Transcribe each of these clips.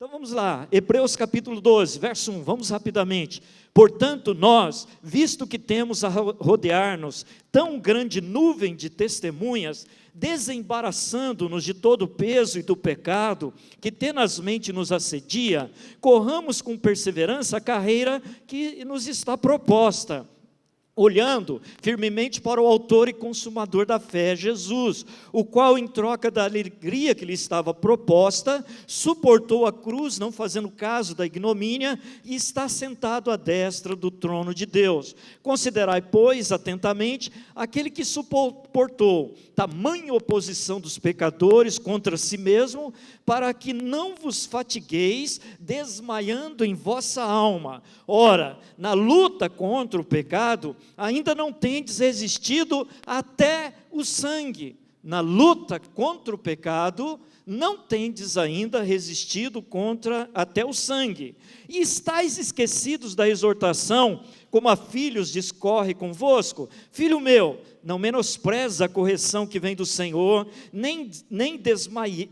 Então vamos lá, Hebreus capítulo 12, verso 1, vamos rapidamente. Portanto, nós, visto que temos a rodear-nos tão grande nuvem de testemunhas, desembaraçando-nos de todo o peso e do pecado que tenazmente nos assedia, corramos com perseverança a carreira que nos está proposta, olhando firmemente para o autor e consumador da fé, Jesus, o qual, em troca da alegria que lhe estava proposta, suportou a cruz, não fazendo caso da ignomínia, e está sentado à destra do trono de Deus. Considerai, pois, atentamente, aquele que suportou tamanha oposição dos pecadores contra si mesmo, para que não vos fatigueis, desmaiando em vossa alma. Ora, na luta contra o pecado, ainda não tendes resistido até o sangue. Na luta contra o pecado, não tendes ainda resistido até o sangue. E estáis esquecidos da exortação, como a filhos discorre convosco. Filho meu, não menosprezes a correção que vem do Senhor, nem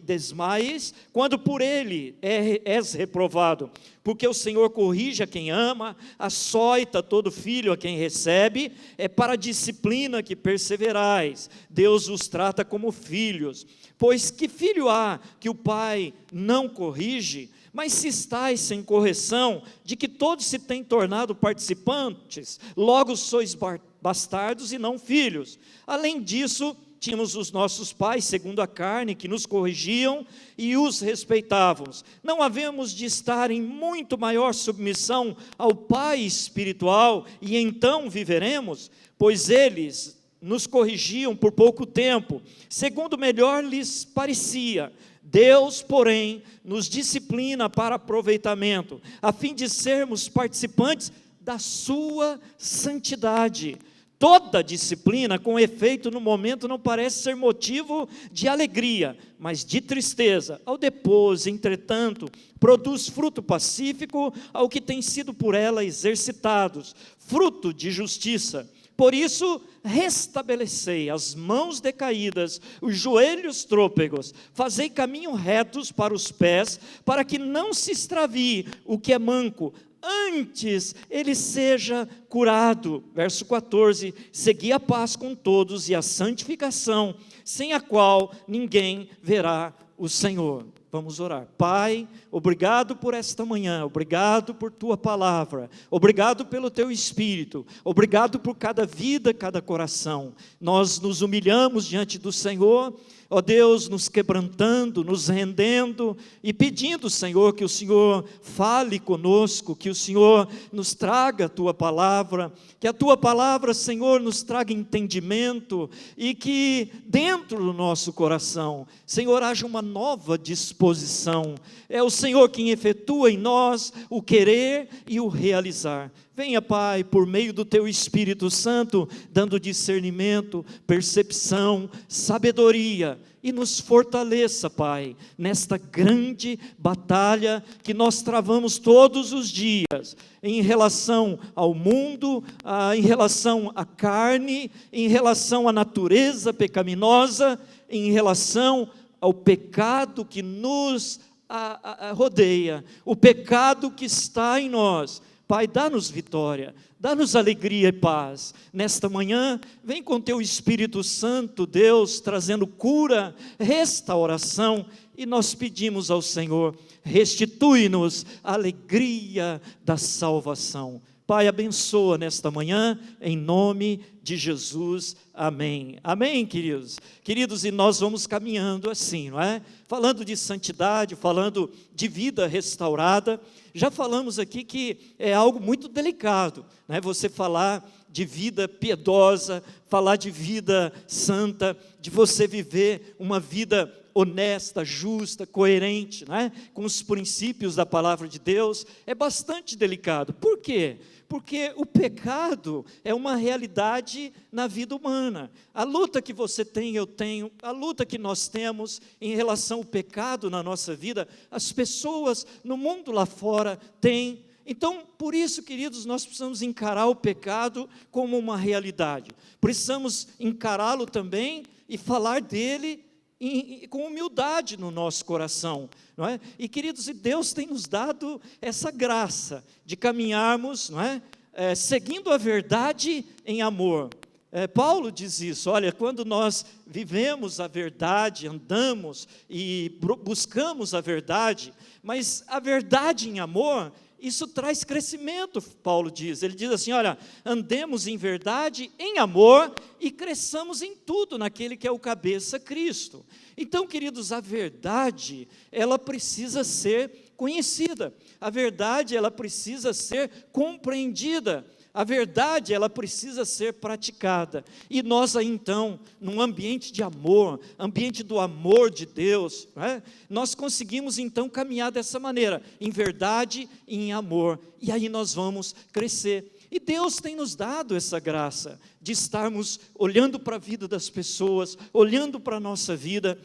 desmaies quando por ele és reprovado, porque o Senhor corrige a quem ama, açoita todo filho a quem recebe, é para a disciplina que perseverais. Deus os trata como filhos. Pois que filho há que o pai não corrige? Mas se estáis sem correção, de que todos se têm tornado participantes, logo sois bastardos e não filhos. Além disso, tínhamos os nossos pais, segundo a carne, que nos corrigiam e os respeitávamos. Não havemos de estar em muito maior submissão ao Pai espiritual, e então viveremos? Pois eles nos corrigiam por pouco tempo, segundo melhor lhes parecia. Deus, porém, nos disciplina para aproveitamento, a fim de sermos participantes da sua santidade. Toda disciplina, com efeito no momento, não parece ser motivo de alegria, mas de tristeza. Ao depois, entretanto, produz fruto pacífico ao que tem sido por ela exercitados, fruto de justiça. Por isso, restabelecei as mãos decaídas, os joelhos trôpegos, fazei caminho retos para os pés, para que não se extravie o que é manco, antes ele seja curado. Verso 14, segui a paz com todos e a santificação, sem a qual ninguém verá o Senhor. Vamos orar. Pai, obrigado por esta manhã, obrigado por Tua palavra, obrigado pelo Teu Espírito, obrigado por cada vida, cada coração. Nós nos humilhamos diante do Senhor, ó Deus, nos quebrantando, nos rendendo e pedindo, Senhor, que o Senhor fale conosco, que o Senhor nos traga a Tua palavra, que a Tua palavra, Senhor, nos traga entendimento e que dentro do nosso coração, Senhor, haja uma nova disposição. É o Senhor quem efetua em nós o querer e o realizar. Venha, Pai, por meio do Teu Espírito Santo, dando discernimento, percepção, sabedoria, e nos fortaleça, Pai, nesta grande batalha que nós travamos todos os dias, em relação ao mundo, em relação à carne, em relação à natureza pecaminosa, em relação ao pecado que nos rodeia, o pecado que está em nós. Pai, dá-nos vitória, dá-nos alegria e paz. Nesta manhã, vem com Teu Espírito Santo, Deus, trazendo cura, restauração, e nós pedimos ao Senhor, restitui-nos a alegria da salvação. Pai, abençoa nesta manhã, em nome de Jesus, amém. Amém, queridos? Queridos, e nós vamos caminhando assim, não é? Falando de santidade, falando de vida restaurada. Já falamos aqui que é algo muito delicado, né? Você falar de vida piedosa, falar de vida santa, de você viver uma vida honesta, justa, coerente, né? Com os princípios da palavra de Deus, é bastante delicado. Por quê? Porque o pecado é uma realidade na vida humana. A luta que você tem, eu tenho, a luta que nós temos em relação ao pecado na nossa vida, as pessoas no mundo lá fora têm. Então, por isso, queridos, nós precisamos encarar o pecado como uma realidade. Precisamos encará-lo também e falar dele com humildade no nosso coração, não é? E queridos, e Deus tem nos dado essa graça de caminharmos, não é? Seguindo a verdade em amor. Paulo diz isso, olha, quando nós vivemos a verdade, andamos e buscamos a verdade, mas a verdade em amor, isso traz crescimento, Paulo diz. Ele diz assim, olha, andemos em verdade, em amor, e cresçamos em tudo naquele que é o cabeça, Cristo. Então, queridos, a verdade, ela precisa ser conhecida, a verdade, ela precisa ser compreendida, a verdade, ela precisa ser praticada. E nós aí então, num ambiente de amor, ambiente do amor de Deus, nós conseguimos então caminhar dessa maneira, em verdade e em amor. E aí nós vamos crescer. E Deus tem nos dado essa graça de estarmos olhando para a vida das pessoas, olhando para a nossa vida,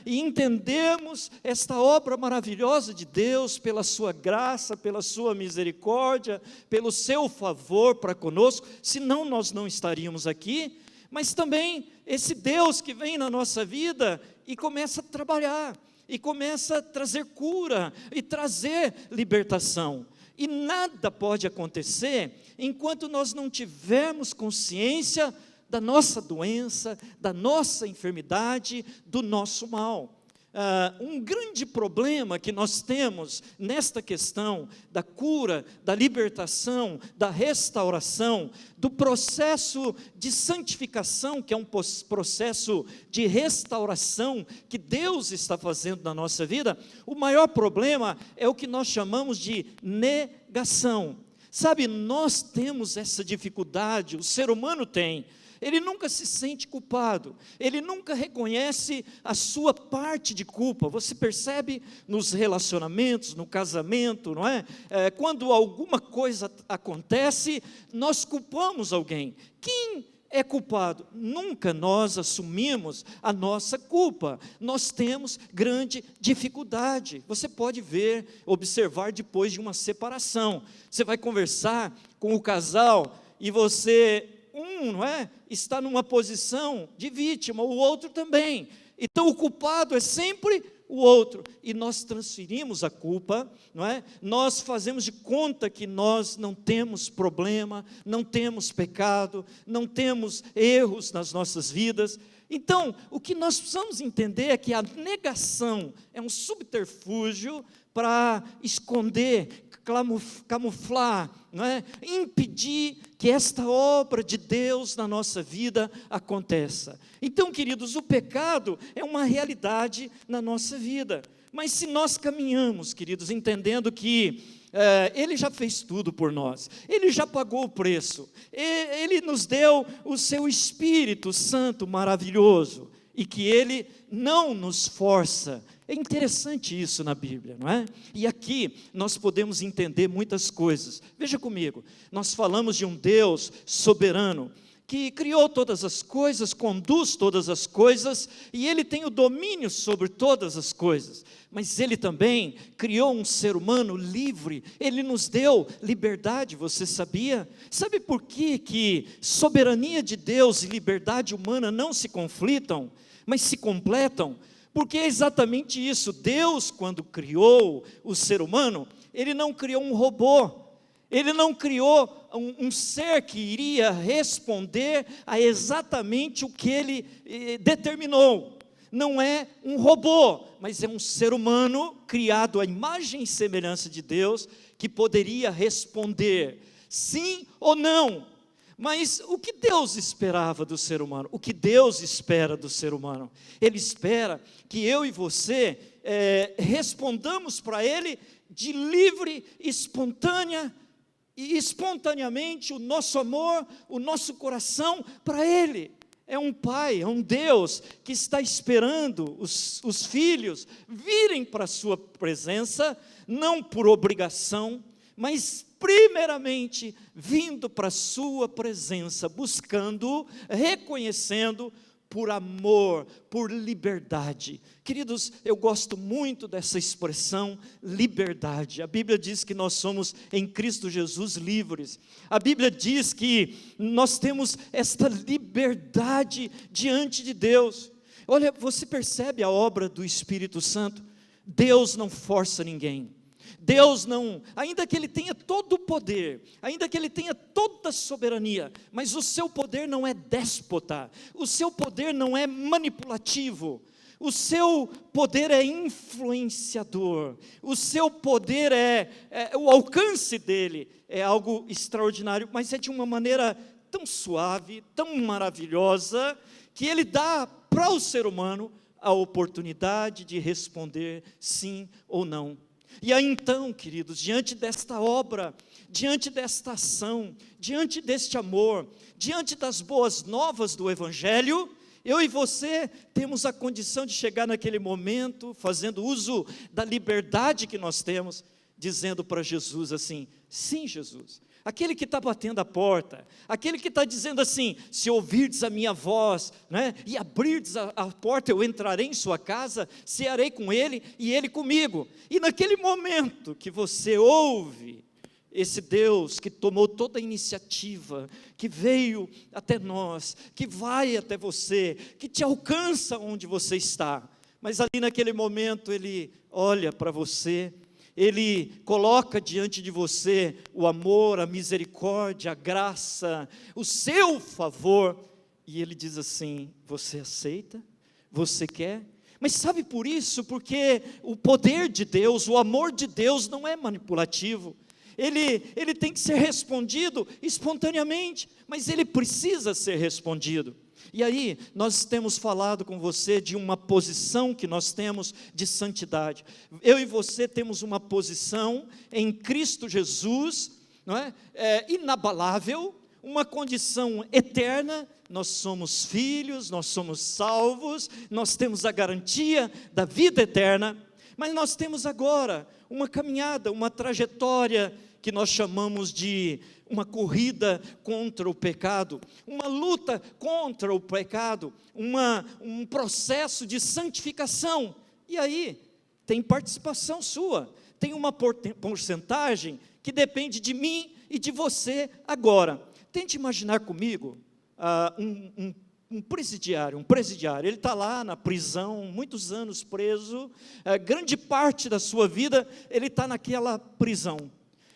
e entendermos esta obra maravilhosa de Deus, pela sua graça, pela sua misericórdia, pelo seu favor para conosco, senão nós não estaríamos aqui, mas também esse Deus que vem na nossa vida e começa a trabalhar, e começa a trazer cura, e trazer libertação. E nada pode acontecer enquanto nós não tivermos consciência da nossa doença, da nossa enfermidade, do nosso mal. Um grande problema que nós temos nesta questão da cura, da libertação, da restauração, do processo de santificação, que é um processo de restauração que Deus está fazendo na nossa vida, o maior problema é o que nós chamamos de negação. Sabe, nós temos essa dificuldade, o ser humano tem. Ele nunca se sente culpado, ele nunca reconhece a sua parte de culpa. Você percebe nos relacionamentos, no casamento, não é? Quando alguma coisa acontece, nós culpamos alguém. Quem é culpado? Nunca nós assumimos a nossa culpa. Nós temos grande dificuldade. Você pode ver, observar depois de uma separação. Você vai conversar com o casal e você... não é? Está numa posição de vítima, o outro também. Então o culpado é sempre o outro. E nós transferimos a culpa, não é? Nós fazemos de conta que nós não temos problema, não temos pecado, não temos erros nas nossas vidas. Então, o que nós precisamos entender é que a negação é um subterfúgio para esconder, camuflar, não é? Impedir que esta obra de Deus na nossa vida aconteça. Então, queridos, o pecado é uma realidade na nossa vida, mas se nós caminhamos, queridos, entendendo que Ele já fez tudo por nós, Ele já pagou o preço, Ele nos deu o seu Espírito Santo maravilhoso, e que Ele não nos força. É interessante isso na Bíblia, não é? E aqui nós podemos entender muitas coisas. Veja comigo, nós falamos de um Deus soberano, que criou todas as coisas, conduz todas as coisas, e Ele tem o domínio sobre todas as coisas. Mas Ele também criou um ser humano livre, Ele nos deu liberdade, você sabia? Sabe por que soberania de Deus e liberdade humana não se conflitam, mas se completam? Porque é exatamente isso. Deus, quando criou o ser humano, Ele não criou um robô, Ele não criou um ser que iria responder a exatamente o que Ele determinou. Não é um robô, mas é um ser humano criado à imagem e semelhança de Deus, que poderia responder sim ou não. Mas o que Deus esperava do ser humano? O que Deus espera do ser humano? Ele espera que eu e você respondamos para Ele de livre, espontaneamente o nosso amor, o nosso coração para Ele. É um Pai, é um Deus que está esperando os filhos virem para a sua presença, não por obrigação, mas primeiramente vindo para a sua presença, buscando, reconhecendo por amor, por liberdade. Queridos, eu gosto muito dessa expressão liberdade. A Bíblia diz que nós somos em Cristo Jesus livres. A Bíblia diz que nós temos esta liberdade diante de Deus. Olha, você percebe a obra do Espírito Santo? Deus não força ninguém. Deus não, ainda que Ele tenha todo o poder, ainda que Ele tenha toda a soberania, mas o seu poder não é déspota, o seu poder não é manipulativo, o seu poder é influenciador, o seu poder o alcance dele é algo extraordinário, mas é de uma maneira tão suave, tão maravilhosa, que Ele dá para o ser humano a oportunidade de responder sim ou não. E aí então, queridos, diante desta obra, diante desta ação, diante deste amor, diante das boas novas do Evangelho, eu e você temos a condição de chegar naquele momento, fazendo uso da liberdade que nós temos, dizendo para Jesus assim: sim, Jesus, aquele que está batendo a porta, aquele que está dizendo assim: se ouvirdes a minha voz, né, e abrirdes a porta, eu entrarei em sua casa, cearei com ele e ele comigo. E naquele momento que você ouve esse Deus que tomou toda a iniciativa, que veio até nós, que vai até você, que te alcança onde você está, mas ali naquele momento Ele olha para você, Ele coloca diante de você o amor, a misericórdia, a graça, o seu favor, e Ele diz assim: você aceita? Você quer? Mas sabe por isso? Porque o poder de Deus, o amor de Deus não é manipulativo, ele tem que ser respondido espontaneamente, mas ele precisa ser respondido. E aí, nós temos falado com você de uma posição que nós temos de santidade. Eu e você temos uma posição em Cristo Jesus, não é? Inabalável, uma condição eterna. Nós somos filhos, nós somos salvos, nós temos a garantia da vida eterna, mas nós temos agora uma caminhada, uma trajetória que nós chamamos de uma corrida contra o pecado, uma luta contra o pecado, um processo de santificação. E aí, tem participação sua, tem uma porcentagem que depende de mim e de você agora. Tente imaginar comigo um presidiário, ele está lá na prisão, muitos anos preso, grande parte da sua vida ele está naquela prisão.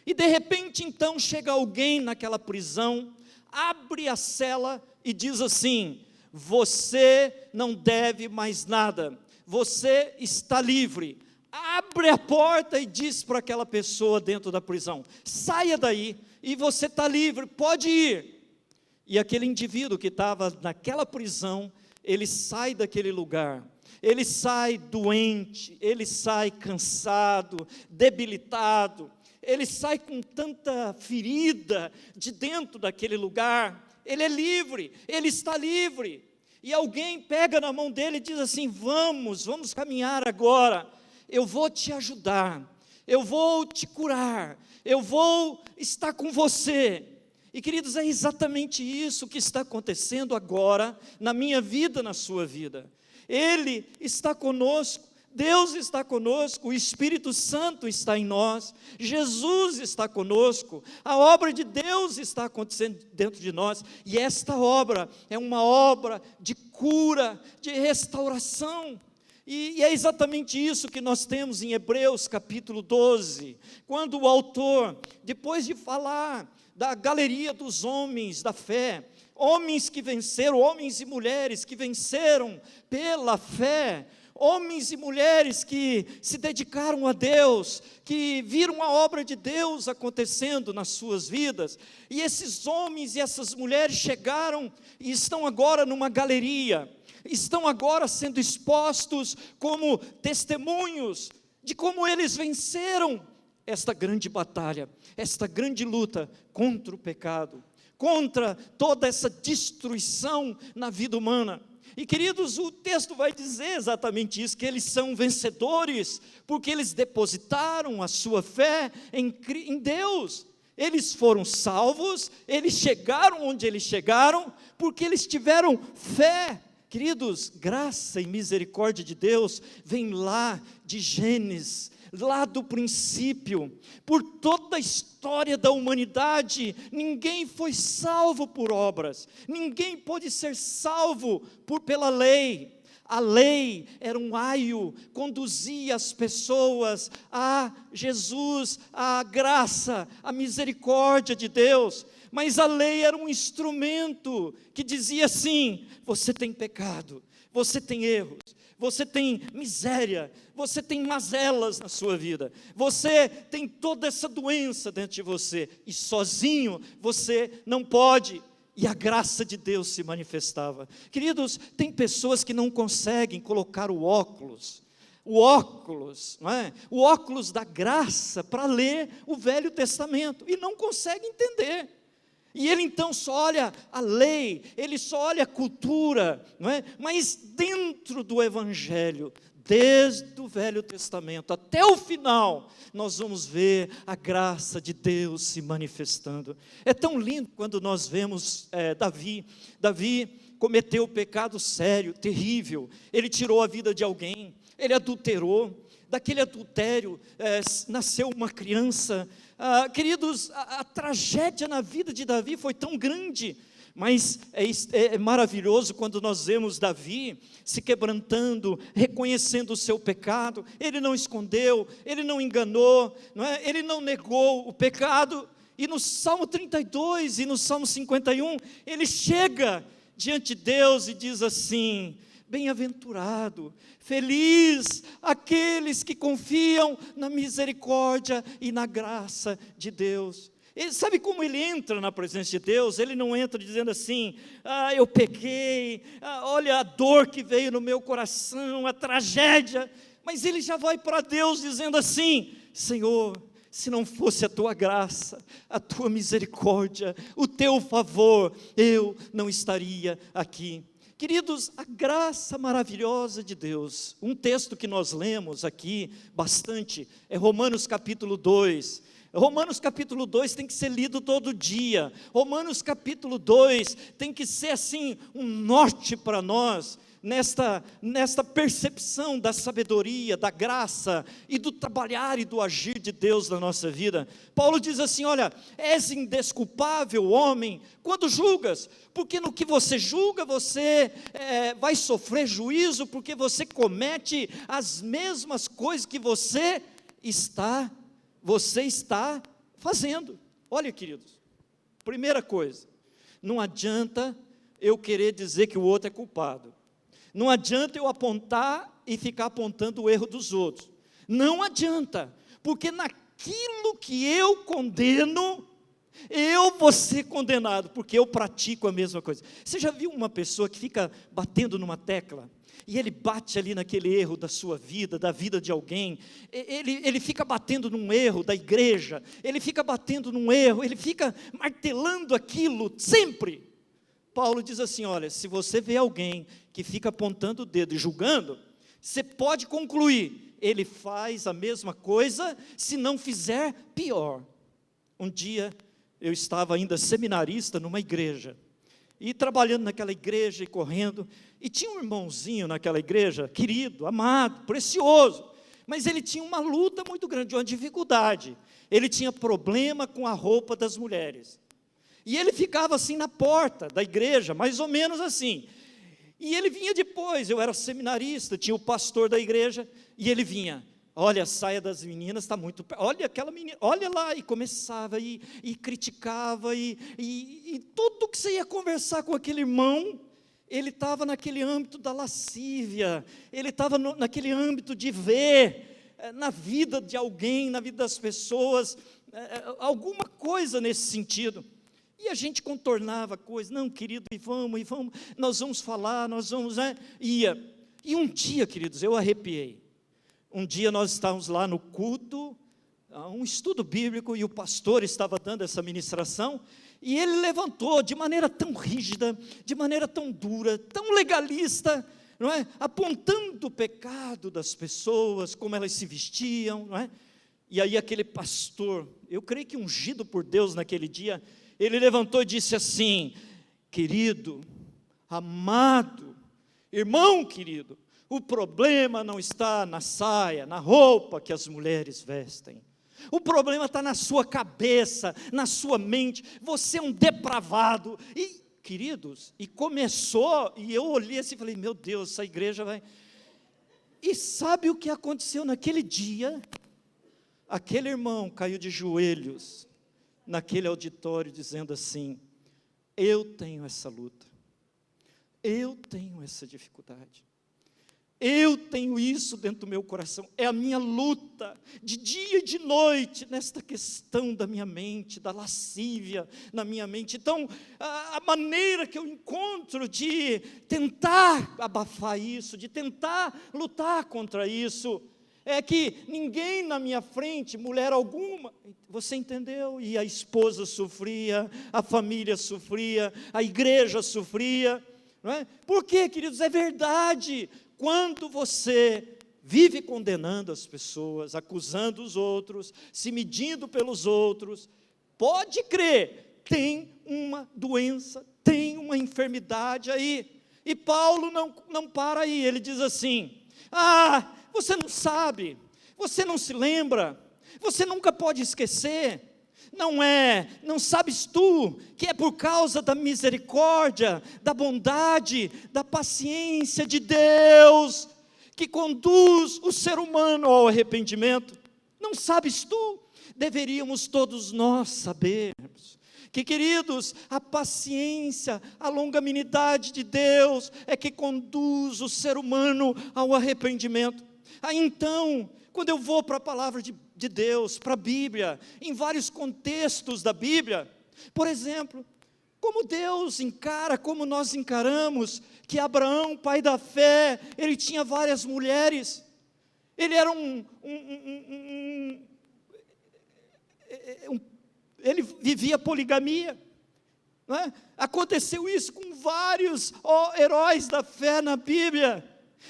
E de repente então chega alguém naquela prisão, abre a cela e diz assim: você não deve mais nada, você está livre. Abre a porta e diz para aquela pessoa dentro da prisão: saia daí, e você está livre, pode ir. E aquele indivíduo que estava naquela prisão, ele sai daquele lugar, ele sai doente, ele sai cansado, debilitado, ele sai com tanta ferida de dentro daquele lugar. Ele é livre, ele está livre, e alguém pega na mão dele e diz assim: vamos caminhar agora, eu vou te ajudar, eu vou te curar, eu vou estar com você. E queridos, é exatamente isso que está acontecendo agora, na minha vida, na sua vida. Ele está conosco, Deus está conosco, o Espírito Santo está em nós, Jesus está conosco, a obra de Deus está acontecendo dentro de nós, e esta obra é uma obra de cura, de restauração, e é exatamente isso que nós temos em Hebreus capítulo 12, quando o autor, depois de falar da galeria dos homens da fé, homens que venceram, homens e mulheres que venceram pela fé, homens e mulheres que se dedicaram a Deus, que viram a obra de Deus acontecendo nas suas vidas, e esses homens e essas mulheres chegaram e estão agora numa galeria, estão agora sendo expostos como testemunhos de como eles venceram esta grande batalha, esta grande luta contra o pecado, contra toda essa destruição na vida humana. E queridos, o texto vai dizer exatamente isso, que eles são vencedores, porque eles depositaram a sua fé em Deus. Eles foram salvos, eles chegaram onde eles chegaram, porque eles tiveram fé. Queridos, graça e misericórdia de Deus vem lá de Gênesis, lá do princípio. Por toda a história da humanidade, ninguém foi salvo por obras, ninguém pode ser salvo pela lei. A lei era um aio, conduzia as pessoas a Jesus, a graça, a misericórdia de Deus. Mas a lei era um instrumento que dizia assim: você tem pecado, você tem erros, você tem miséria, você tem mazelas na sua vida, você tem toda essa doença dentro de você, e sozinho você não pode. E a graça de Deus se manifestava. Queridos, tem pessoas que não conseguem colocar o óculos, não é? O óculos da graça para ler o Velho Testamento, e não conseguem entender. E ele então só olha a lei, ele só olha a cultura, não é? Mas dentro do Evangelho, desde o Velho Testamento até o final, nós vamos ver a graça de Deus se manifestando. É tão lindo quando nós vemos Davi. Davi cometeu um pecado sério, terrível. Ele tirou a vida de alguém, ele adulterou. Daquele adultério nasceu uma criança. Queridos, a tragédia na vida de Davi foi tão grande. Mas é maravilhoso quando nós vemos Davi se quebrantando, reconhecendo o seu pecado. Ele não escondeu, ele não enganou, não é? Ele não negou o pecado. E no Salmo 32 e no Salmo 51, ele chega diante de Deus e diz assim: bem-aventurado, feliz aqueles que confiam na misericórdia e na graça de Deus. Ele sabe como ele entra na presença de Deus? Ele não entra dizendo assim: eu pequei, olha a dor que veio no meu coração, a tragédia. Mas ele já vai para Deus dizendo assim: Senhor, se não fosse a tua graça, a tua misericórdia, o teu favor, eu não estaria aqui. Queridos, a graça maravilhosa de Deus. Um texto que nós lemos aqui bastante é Romanos capítulo 2. Romanos capítulo 2 tem que ser lido todo dia. Romanos capítulo 2 tem que ser assim um norte para nós, nesta percepção da sabedoria, da graça e do trabalhar e do agir de Deus na nossa vida. Paulo diz assim: olha, és indesculpável, homem, quando julgas, porque no que você julga, você vai sofrer juízo, porque você comete as mesmas coisas que você está fazendo. Olha, queridos, primeira coisa, não adianta eu querer dizer que o outro é culpado. Não adianta eu apontar e ficar apontando o erro dos outros. Não adianta, porque naquilo que eu condeno, eu vou ser condenado, porque eu pratico a mesma coisa. Você já viu uma pessoa que fica batendo numa tecla? E ele bate ali naquele erro da sua vida, da vida de alguém. Ele fica batendo num erro da igreja, ele fica batendo num erro, ele fica martelando aquilo sempre. Paulo diz assim: olha, se você vê alguém que fica apontando o dedo e julgando, você pode concluir, ele faz a mesma coisa, se não fizer, pior. Um dia, eu estava ainda seminarista numa igreja, e trabalhando naquela igreja e correndo, e tinha um irmãozinho naquela igreja, querido, amado, precioso, mas ele tinha uma luta muito grande, uma dificuldade. Ele tinha problema com a roupa das mulheres, e ele ficava assim na porta da igreja, mais ou menos assim, e ele vinha depois. Eu era seminarista, tinha o pastor da igreja, e ele vinha: olha, a saia das meninas está muito, olha aquela menina, olha lá, e começava, e criticava, e tudo que você ia conversar com aquele irmão, ele estava naquele âmbito da lascívia, ele estava naquele âmbito de ver na vida de alguém, na vida das pessoas, alguma coisa nesse sentido. E a gente contornava a coisa: não, querido, e vamos, nós vamos falar, nós vamos, ia. E um dia, queridos, eu arrepiei. Um dia nós estávamos lá no culto, um estudo bíblico, e o pastor estava dando essa ministração, e ele levantou de maneira tão rígida, de maneira tão dura, tão legalista, não é? Apontando o pecado das pessoas, como elas se vestiam, não é? E aí aquele pastor, eu creio que ungido por Deus naquele dia, ele levantou e disse assim: querido, amado, irmão querido, o problema não está na saia, na roupa que as mulheres vestem. O problema está na sua cabeça, na sua mente. Você é um depravado. E queridos, e começou, e eu olhei assim e falei, meu Deus, essa igreja vai... E sabe o que aconteceu naquele dia? Aquele irmão caiu de joelhos naquele auditório dizendo assim, eu tenho essa luta, eu tenho essa dificuldade, eu tenho isso dentro do meu coração, é a minha luta, de dia e de noite, nesta questão da minha mente, da lascívia na minha mente. Então, a maneira que eu encontro de tentar abafar isso, de tentar lutar contra isso, é que ninguém na minha frente, mulher alguma, você entendeu? E a esposa sofria, a família sofria, a igreja sofria, não é? Por quê, queridos? É verdade. Quando você vive condenando as pessoas, acusando os outros, se medindo pelos outros, pode crer, tem uma doença, tem uma enfermidade aí. E Paulo não para aí, ele diz assim, você não sabe, você não se lembra, você nunca pode esquecer. Não sabes tu que é por causa da misericórdia, da bondade, da paciência de Deus, que conduz o ser humano ao arrependimento? Não sabes tu? Deveríamos todos nós sabermos que, queridos, a paciência, a longanimidade de Deus é que conduz o ser humano ao arrependimento. Então, quando eu vou para a palavra de Deus, para a Bíblia, em vários contextos da Bíblia, por exemplo, como Deus encara, como nós encaramos, que Abraão, pai da fé, ele tinha várias mulheres, ele era ele vivia poligamia, não é? Aconteceu isso com vários heróis da fé na Bíblia.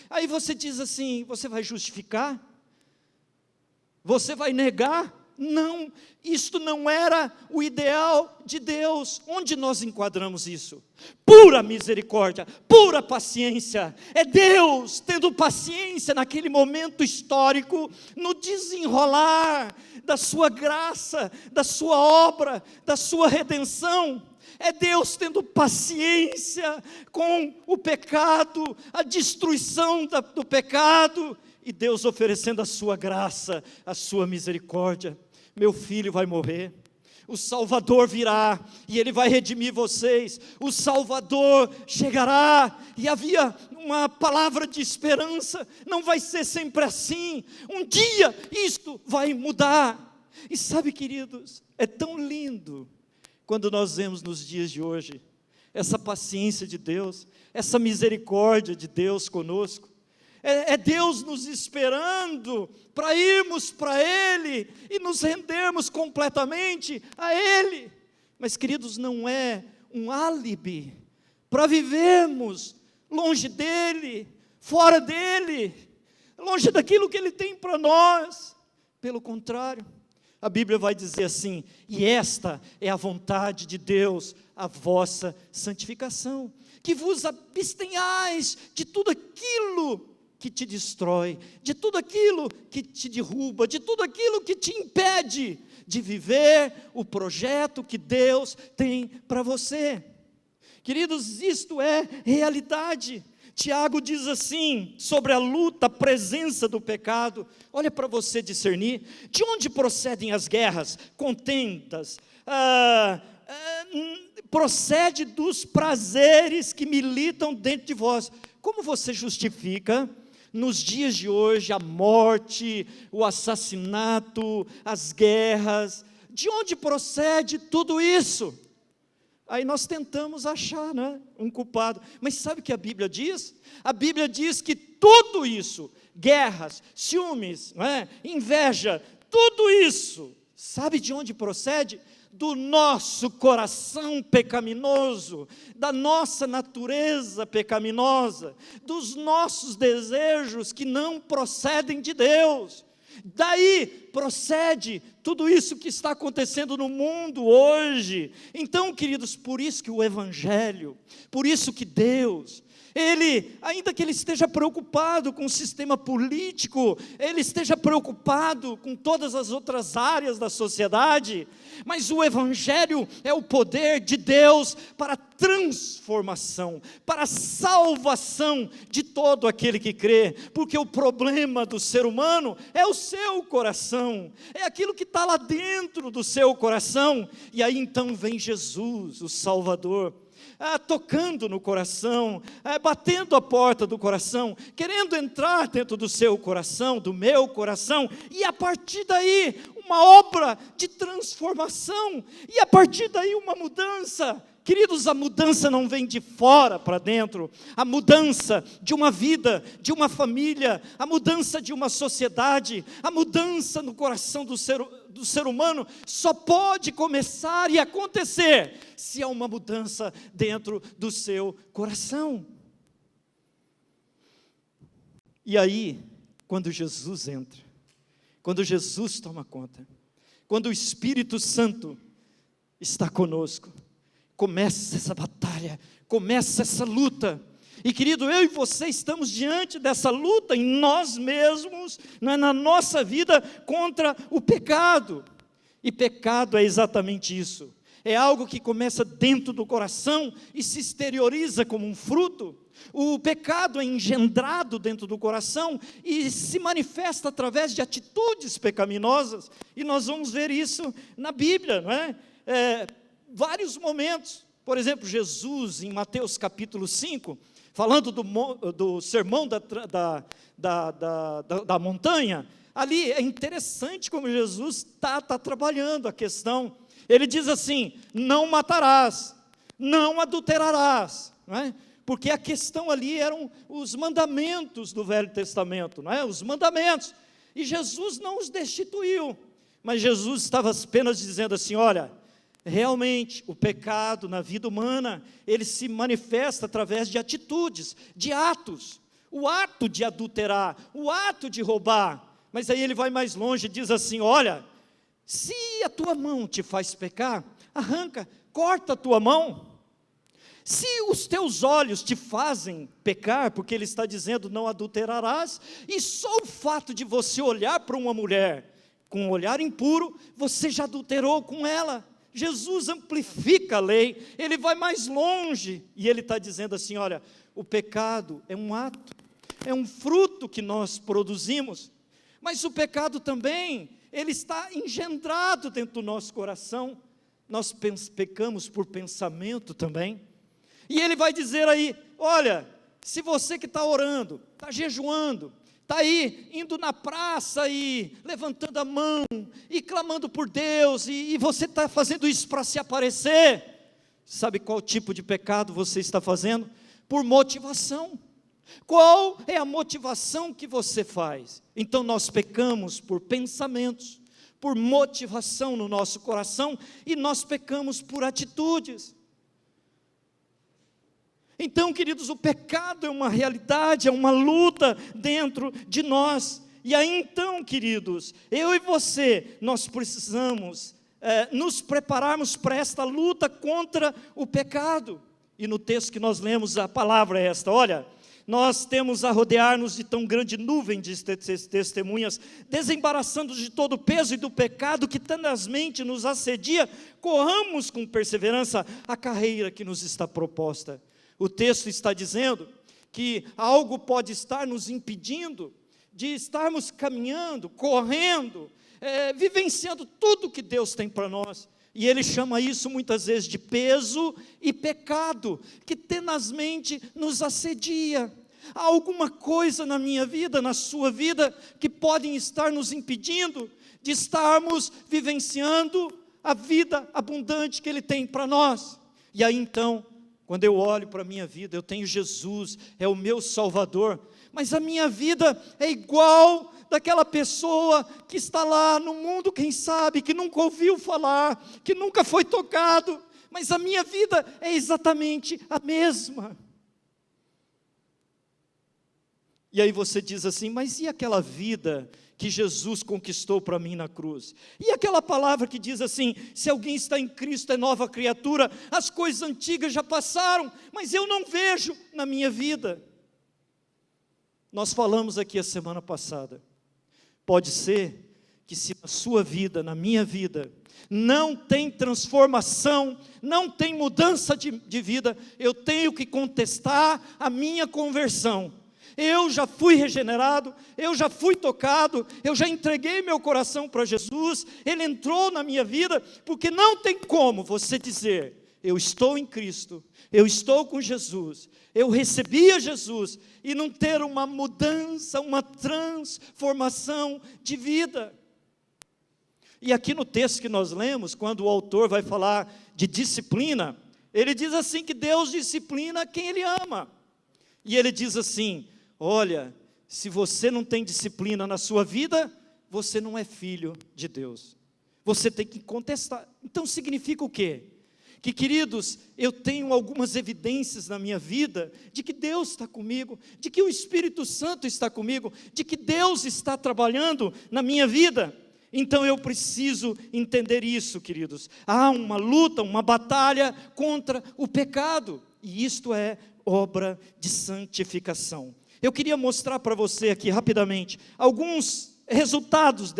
Aí você diz assim, você vai justificar? Você vai negar? Não, isto não era o ideal de Deus. Onde nós enquadramos isso? Pura misericórdia, pura paciência. É Deus tendo paciência naquele momento histórico, no desenrolar da sua graça, da sua obra, da sua redenção. É Deus tendo paciência com o pecado, a destruição do pecado, e Deus oferecendo a sua graça, a sua misericórdia. Meu filho vai morrer, o Salvador virá, e Ele vai redimir vocês, o Salvador chegará, e havia uma palavra de esperança, não vai ser sempre assim, um dia isto vai mudar. E sabe, queridos, é tão lindo, quando nós vemos nos dias de hoje, essa paciência de Deus, essa misericórdia de Deus conosco, é Deus nos esperando para irmos para Ele e nos rendermos completamente a Ele. Mas, queridos, não é um álibi para vivermos longe dEle, fora dEle, longe daquilo que Ele tem para nós. Pelo contrário, a Bíblia vai dizer assim, e esta é a vontade de Deus, a vossa santificação, que vos abstenhais de tudo aquilo que te destrói, de tudo aquilo que te derruba, de tudo aquilo que te impede de viver o projeto que Deus tem para você. Queridos, isto é realidade. Tiago diz assim, sobre a luta, a presença do pecado, olha para você discernir, de onde procedem as guerras, contendas, procede dos prazeres que militam dentro de vós. Como você justifica nos dias de hoje a morte, o assassinato, as guerras? De onde procede tudo isso? Aí nós tentamos achar, né, um culpado, mas sabe o que a Bíblia diz? A Bíblia diz que tudo isso, guerras, ciúmes, inveja, tudo isso, sabe de onde procede? Do nosso coração pecaminoso, da nossa natureza pecaminosa, dos nossos desejos que não procedem de Deus. Daí procede tudo isso que está acontecendo no mundo hoje. Então, queridos, por isso que o Evangelho, por isso que Deus, Ele, ainda que Ele esteja preocupado com o sistema político, Ele esteja preocupado com todas as outras áreas da sociedade, mas o Evangelho é o poder de Deus para transformação, para a salvação de todo aquele que crê, porque o problema do ser humano é o seu coração, é aquilo que está lá dentro do seu coração, e aí então vem Jesus, o Salvador, tocando no coração, batendo a porta do coração, querendo entrar dentro do seu coração, do meu coração, e a partir daí, uma obra de transformação, e a partir daí uma mudança. Queridos, a mudança não vem de fora para dentro, a mudança de uma vida, de uma família, a mudança de uma sociedade, a mudança no coração do ser humano só pode começar e acontecer se há uma mudança dentro do seu coração. E aí, quando Jesus entra, quando Jesus toma conta, quando o Espírito Santo está conosco, começa essa batalha, começa essa luta. E querido, eu e você estamos diante dessa luta em nós mesmos, na nossa vida, contra o pecado. E pecado é exatamente isso. É algo que começa dentro do coração e se exterioriza como um fruto. O pecado é engendrado dentro do coração e se manifesta através de atitudes pecaminosas. E nós vamos ver isso na Bíblia, não é? Vários momentos. Por exemplo, Jesus, em Mateus capítulo 5, falando do sermão da montanha, ali é interessante como Jesus está trabalhando a questão. Ele diz assim: não matarás, não adulterarás, não é? Porque a questão ali eram os mandamentos do Velho Testamento, não é? Os mandamentos, e Jesus não os destituiu, mas Jesus estava apenas dizendo assim: olha, realmente, o pecado na vida humana, ele se manifesta através de atitudes, de atos, o ato de adulterar, o ato de roubar, mas aí ele vai mais longe e diz assim: olha, se a tua mão te faz pecar, arranca, corta a tua mão. Se os teus olhos te fazem pecar, porque ele está dizendo não adulterarás, e só o fato de você olhar para uma mulher com um olhar impuro, você já adulterou com ela. Jesus amplifica a lei, ele vai mais longe, e ele está dizendo assim: olha, o pecado é um ato, é um fruto que nós produzimos, mas o pecado também, ele está engendrado dentro do nosso coração, nós pecamos por pensamento também, e ele vai dizer aí: olha, se você que está orando, está jejuando, está aí, indo na praça e levantando a mão, e clamando por Deus, e você está fazendo isso para se aparecer, sabe qual tipo de pecado você está fazendo? Por motivação. Qual é a motivação que você faz? Então nós pecamos por pensamentos, por motivação no nosso coração, e nós pecamos por atitudes. Então, queridos, o pecado é uma realidade, é uma luta dentro de nós. E aí então, queridos, eu e você, nós precisamos nos prepararmos para esta luta contra o pecado. E no texto que nós lemos, a palavra é esta: olha, nós temos a rodear-nos de tão grande nuvem de testemunhas, desembaraçando de todo o peso e do pecado que tenazmente nos assedia, corramos com perseverança a carreira que nos está proposta. O texto está dizendo que algo pode estar nos impedindo de estarmos caminhando, correndo, vivenciando tudo que Deus tem para nós. E ele chama isso muitas vezes de peso e pecado, que tenazmente nos assedia. Há alguma coisa na minha vida, na sua vida, que podem estar nos impedindo de estarmos vivenciando a vida abundante que ele tem para nós. E aí então, quando eu olho para a minha vida, eu tenho Jesus, é o meu Salvador, mas a minha vida é igual daquela pessoa que está lá no mundo, quem sabe, que nunca ouviu falar, que nunca foi tocado, mas a minha vida é exatamente a mesma. E aí você diz assim: mas e aquela vida que Jesus conquistou para mim na cruz? E aquela palavra que diz assim: se alguém está em Cristo é nova criatura, as coisas antigas já passaram, mas eu não vejo na minha vida. Nós falamos aqui a semana passada, pode ser que se na sua vida, na minha vida, não tem transformação, não tem mudança de vida, eu tenho que contestar a minha conversão. Eu já fui regenerado, eu já fui tocado, eu já entreguei meu coração para Jesus, Ele entrou na minha vida, porque não tem como você dizer, eu estou em Cristo, eu estou com Jesus, eu recebi a Jesus, e não ter uma mudança, uma transformação de vida. E aqui no texto que nós lemos, quando o autor vai falar de disciplina, ele diz assim que Deus disciplina quem Ele ama. E ele diz assim, olha, se você não tem disciplina na sua vida, você não é filho de Deus. Você tem que contestar. Então significa o quê? Que, queridos, eu tenho algumas evidências na minha vida de que Deus está comigo, de que o Espírito Santo está comigo, de que Deus está trabalhando na minha vida. Então eu preciso entender isso, queridos. Há uma luta, uma batalha contra o pecado, e isto é obra de santificação. Eu queria mostrar para você aqui rapidamente alguns resultados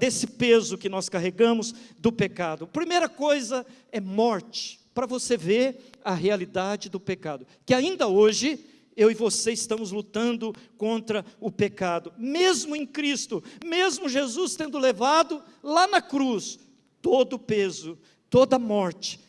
desse peso que nós carregamos do pecado. Primeira coisa é morte, para você ver a realidade do pecado, que ainda hoje eu e você estamos lutando contra o pecado, mesmo em Cristo, mesmo Jesus tendo levado lá na cruz todo o peso, toda a morte,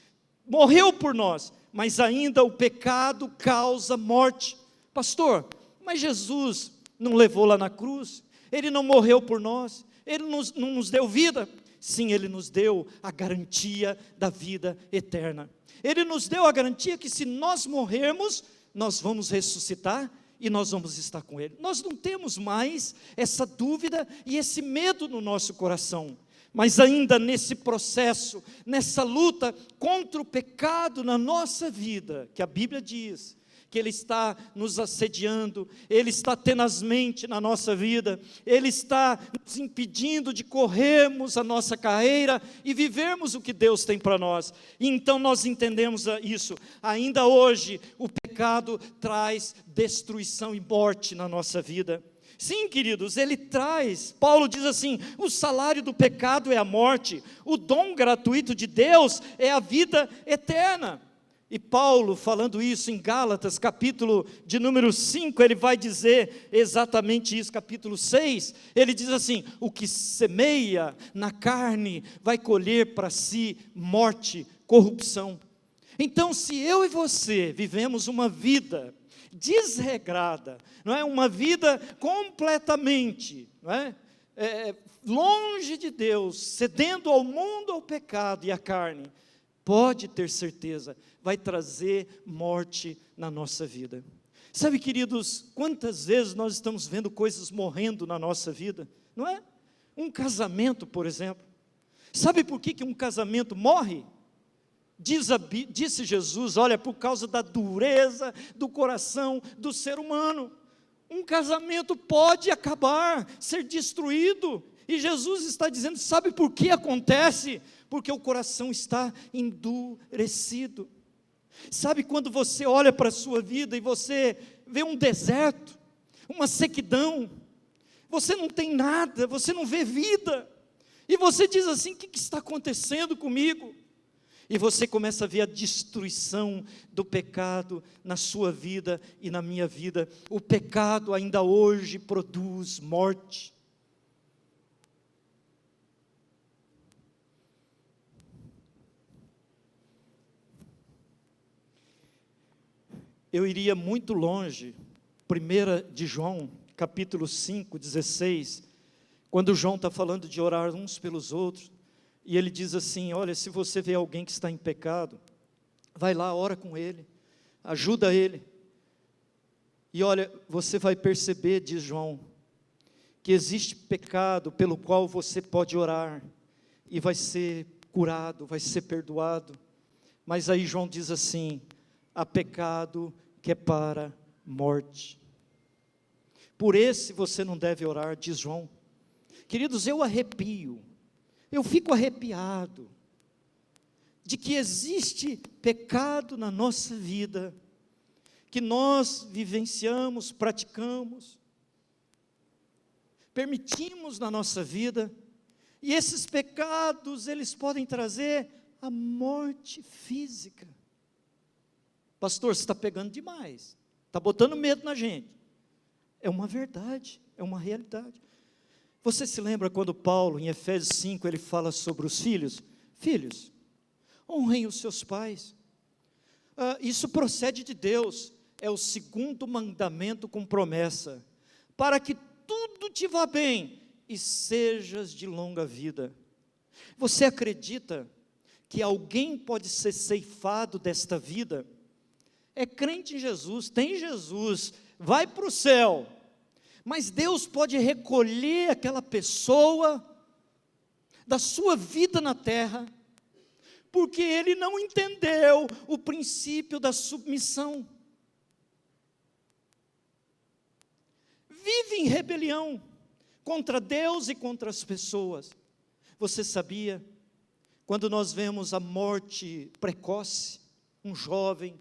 morreu por nós, mas ainda o pecado causa morte. Pastor, mas Jesus não levou lá na cruz, Ele não morreu por nós, Ele não nos deu vida? Sim, Ele nos deu a garantia da vida eterna. Ele nos deu a garantia que se nós morrermos, nós vamos ressuscitar e nós vamos estar com Ele. Nós não temos mais essa dúvida e esse medo no nosso coração. Mas ainda nesse processo, nessa luta contra o pecado na nossa vida, que a Bíblia diz que ele está nos assediando, ele está tenazmente na nossa vida, ele está nos impedindo de corrermos a nossa carreira e vivermos o que Deus tem para nós. E então nós entendemos isso. Ainda hoje o pecado traz destruição e morte na nossa vida. Sim, queridos, ele traz. Paulo diz assim, o salário do pecado é a morte, o dom gratuito de Deus é a vida eterna. E Paulo, falando isso em Gálatas, capítulo de número 5, ele vai dizer exatamente isso, capítulo 6, ele diz assim, o que semeia na carne vai colher para si morte, corrupção. Então, se eu e você vivemos uma vida desregrada, não é? Uma vida completamente, não é? Longe de Deus, cedendo ao mundo, ao pecado e à carne, pode ter certeza, vai trazer morte na nossa vida. Sabe, queridos, quantas vezes nós estamos vendo coisas morrendo na nossa vida, não é? Um casamento, por exemplo. Sabe por que um casamento morre? Disse Jesus, olha, por causa da dureza do coração do ser humano. Um casamento pode acabar, ser destruído, e Jesus está dizendo, sabe por que acontece? Porque o coração está endurecido. Sabe quando você olha para a sua vida e você vê um deserto, uma sequidão, você não tem nada, você não vê vida, e você diz assim, o que está acontecendo comigo? E você começa a ver a destruição do pecado na sua vida e na minha vida. O pecado ainda hoje produz morte. Eu iria muito longe, 1 de João, capítulo 5, 16, quando João está falando de orar uns pelos outros, e ele diz assim, olha, se você vê alguém que está em pecado, vai lá, ora com ele, ajuda ele, e olha, você vai perceber, diz João, que existe pecado pelo qual você pode orar, e vai ser curado, vai ser perdoado, mas aí João diz assim, há pecado que é para morte. Por esse você não deve orar, diz João. Queridos, eu arrepio, eu fico arrepiado, de que existe pecado na nossa vida, que nós vivenciamos, praticamos, permitimos na nossa vida, E esses pecados, eles podem trazer a morte física. Pastor, você está pegando demais, está botando medo na gente. É uma verdade, é uma realidade. Você se lembra quando Paulo, em Efésios 5, ele fala sobre os filhos? Filhos, honrem os seus pais. Isso procede de Deus, é o segundo mandamento com promessa, para que tudo te vá bem e sejas de longa vida. Você acredita que alguém pode ser ceifado desta vida? É crente em Jesus, tem Jesus, vai para o céu, mas Deus pode recolher aquela pessoa da sua vida na terra, porque ele não entendeu o princípio da submissão. Vive em rebelião contra Deus e contra as pessoas. Você sabia, quando nós vemos a morte precoce, um jovem,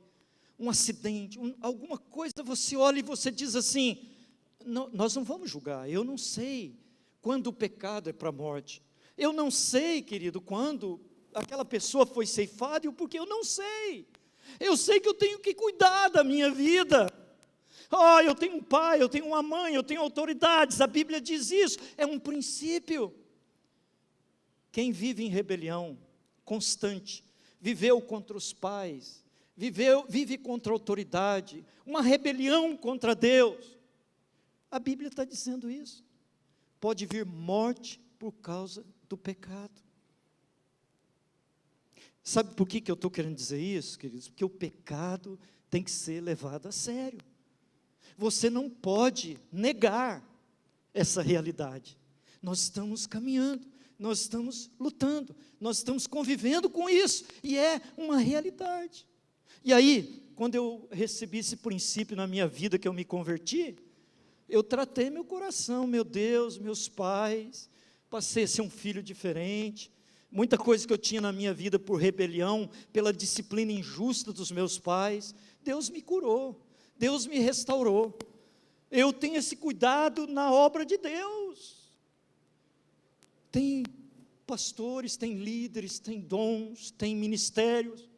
um acidente, alguma coisa, você olha e você diz assim, nós não vamos julgar, eu não sei quando o pecado é para a morte, eu não sei, querido, quando aquela pessoa foi ceifada, e o porquê, eu não sei, eu sei que eu tenho que cuidar da minha vida. Eu tenho um pai, eu tenho uma mãe, eu tenho autoridades, a Bíblia diz isso, é um princípio. Quem vive em rebelião constante, viveu contra os pais, vive contra a autoridade, uma rebelião contra Deus, a Bíblia está dizendo isso, pode vir morte por causa do pecado. Sabe por que eu estou querendo dizer isso, queridos? Porque o pecado tem que ser levado a sério. Você não pode negar essa realidade. Nós estamos caminhando, nós estamos lutando, nós estamos convivendo com isso, e é uma realidade. E aí, quando eu recebi esse princípio na minha vida, que eu me converti, eu tratei meu coração, meu Deus, meus pais, passei a ser um filho diferente, muita coisa que eu tinha na minha vida por rebelião, pela disciplina injusta dos meus pais, Deus me curou, Deus me restaurou. Eu tenho esse cuidado na obra de Deus. Tem pastores, tem líderes, tem dons, tem ministérios.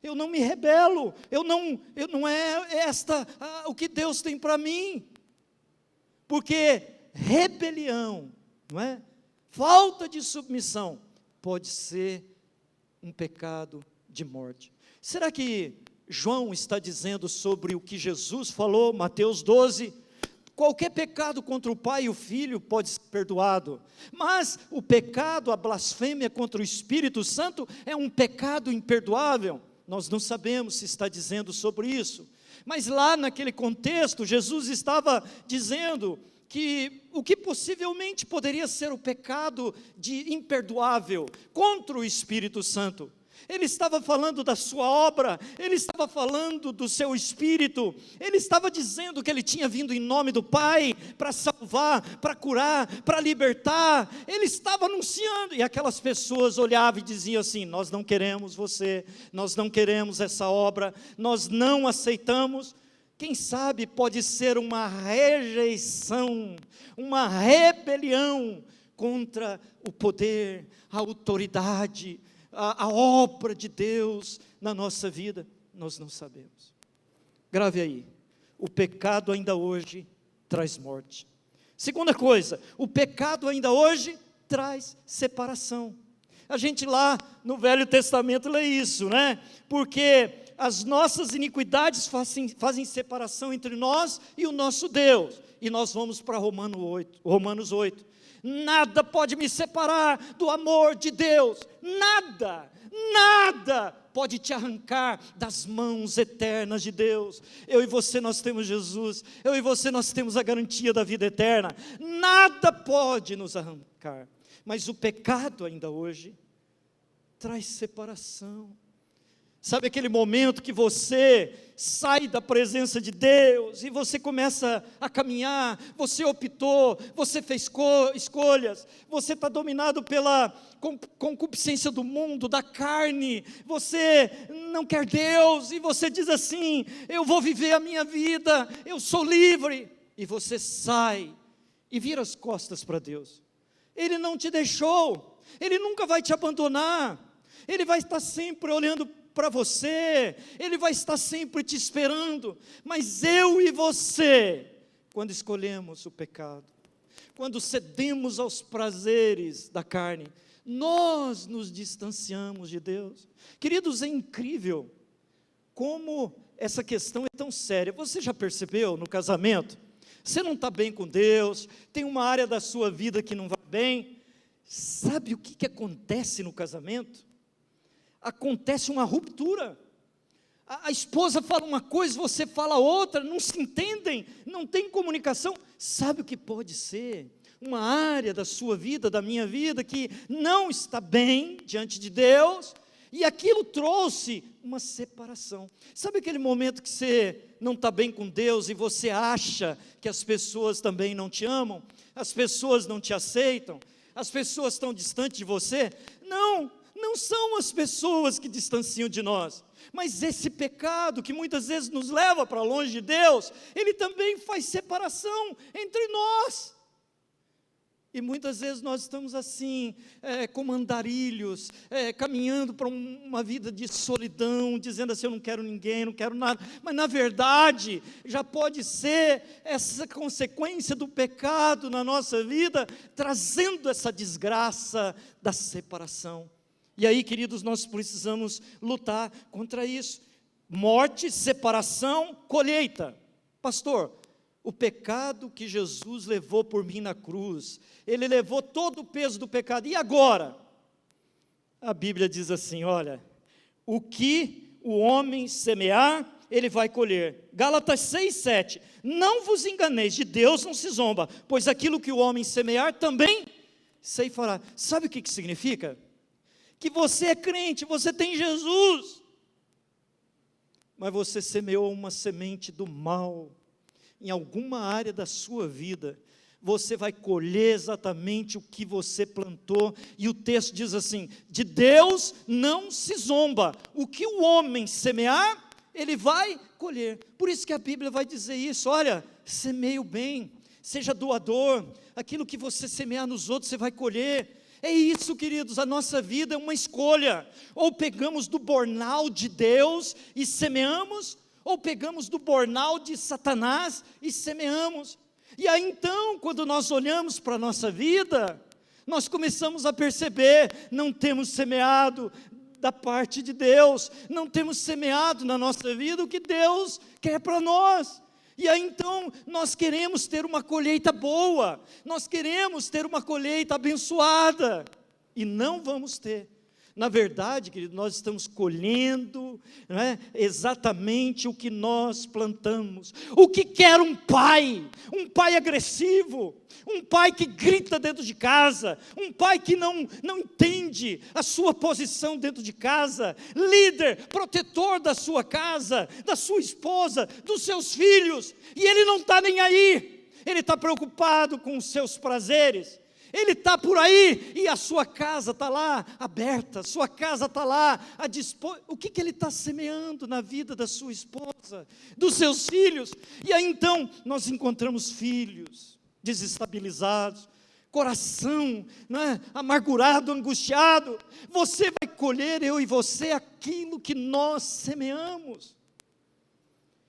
Eu não me rebelo, eu não é o que Deus tem para mim. Porque rebelião, não é? Falta de submissão pode ser um pecado de morte. Será que João está dizendo sobre o que Jesus falou, Mateus 12, qualquer pecado contra o pai e o filho pode ser perdoado, mas o pecado, a blasfêmia contra o Espírito Santo é um pecado imperdoável? Nós não sabemos se está dizendo sobre isso, mas lá naquele contexto, Jesus estava dizendo que o que possivelmente poderia ser o pecado de imperdoável contra o Espírito Santo. Ele estava falando da sua obra, ele estava falando do seu Espírito, ele estava dizendo que ele tinha vindo em nome do Pai, para salvar, para curar, para libertar, ele estava anunciando, e aquelas pessoas olhavam e diziam assim, nós não queremos você, nós não queremos essa obra, nós não aceitamos. Quem sabe pode ser uma rejeição, uma rebelião contra o poder, a autoridade, a obra de Deus na nossa vida, nós não sabemos. Grave aí, o pecado ainda hoje traz morte. Segunda coisa, o pecado ainda hoje traz separação. A gente lá no Velho Testamento lê isso, né? Porque as nossas iniquidades fazem separação entre nós e o nosso Deus. E nós vamos para Romanos 8. Nada pode me separar do amor de Deus, nada pode te arrancar das mãos eternas de Deus. Eu e você, nós temos Jesus, eu e você, nós temos a garantia da vida eterna, nada pode nos arrancar, mas o pecado ainda hoje traz separação. Sabe aquele momento que você sai da presença de Deus e você começa a caminhar, você optou, você fez escolhas, você está dominado pela concupiscência do mundo, da carne, você não quer Deus e você diz assim, eu vou viver a minha vida, eu sou livre, e você sai e vira as costas para Deus. Ele não te deixou, Ele nunca vai te abandonar, Ele vai estar sempre olhando para você, Ele vai estar sempre te esperando. Mas eu e você, quando escolhemos o pecado, quando cedemos aos prazeres da carne, nós nos distanciamos de Deus. Queridos, é incrível como essa questão é tão séria. Você já percebeu no casamento? Você não está bem com Deus, tem uma área da sua vida que não vai bem. Sabe o que acontece no casamento? Acontece uma ruptura. A esposa fala uma coisa, você fala outra, não se entendem, não tem comunicação. Sabe o que pode ser? Uma área da sua vida, da minha vida, que não está bem diante de Deus, e aquilo trouxe uma separação. Sabe aquele momento que você não está bem com Deus, e você acha que as pessoas também não te amam, as pessoas não te aceitam, as pessoas estão distantes de você? Não são as pessoas que distanciam de nós, mas esse pecado que muitas vezes nos leva para longe de Deus, ele também faz separação entre nós. E muitas vezes nós estamos assim, como andarilhos, caminhando para uma vida de solidão, dizendo assim, eu não quero ninguém, não quero nada, mas na verdade, já pode ser essa consequência do pecado na nossa vida, trazendo essa desgraça da separação. E aí, queridos, nós precisamos lutar contra isso. Morte, separação, colheita. Pastor, o pecado que Jesus levou por mim na cruz, Ele levou todo o peso do pecado, e agora? A Bíblia diz assim, olha, o que o homem semear, ele vai colher. Gálatas 6:7, não vos enganeis, de Deus não se zomba, pois aquilo que o homem semear, também ceifará. Sabe o que significa? Que você é crente, você tem Jesus, mas você semeou uma semente do mal, em alguma área da sua vida, você vai colher exatamente o que você plantou, e o texto diz assim, de Deus não se zomba, o que o homem semear, ele vai colher. Por isso que a Bíblia vai dizer isso, olha, semeie o bem, seja doador, aquilo que você semear nos outros, você vai colher. É isso, queridos, a nossa vida é uma escolha, ou pegamos do bornal de Deus e semeamos, ou pegamos do bornal de Satanás e semeamos. E aí então, quando nós olhamos para a nossa vida, nós começamos a perceber, não temos semeado da parte de Deus, não temos semeado na nossa vida o que Deus quer para nós. E aí então, nós queremos ter uma colheita boa, nós queremos ter uma colheita abençoada, e não vamos ter. Na verdade, querido, nós estamos colhendo, exatamente o que nós plantamos. O que quer um pai agressivo, um pai que grita dentro de casa, um pai que não entende a sua posição dentro de casa, líder, protetor da sua casa, da sua esposa, dos seus filhos, e ele não está nem aí, ele está preocupado com os seus prazeres. Ele está por aí, e a sua casa está lá aberta, a sua casa está lá a dispor. O que ele está semeando na vida da sua esposa, dos seus filhos? E aí então, nós encontramos filhos desestabilizados, coração amargurado, angustiado. Você vai colher, eu e você, aquilo que nós semeamos.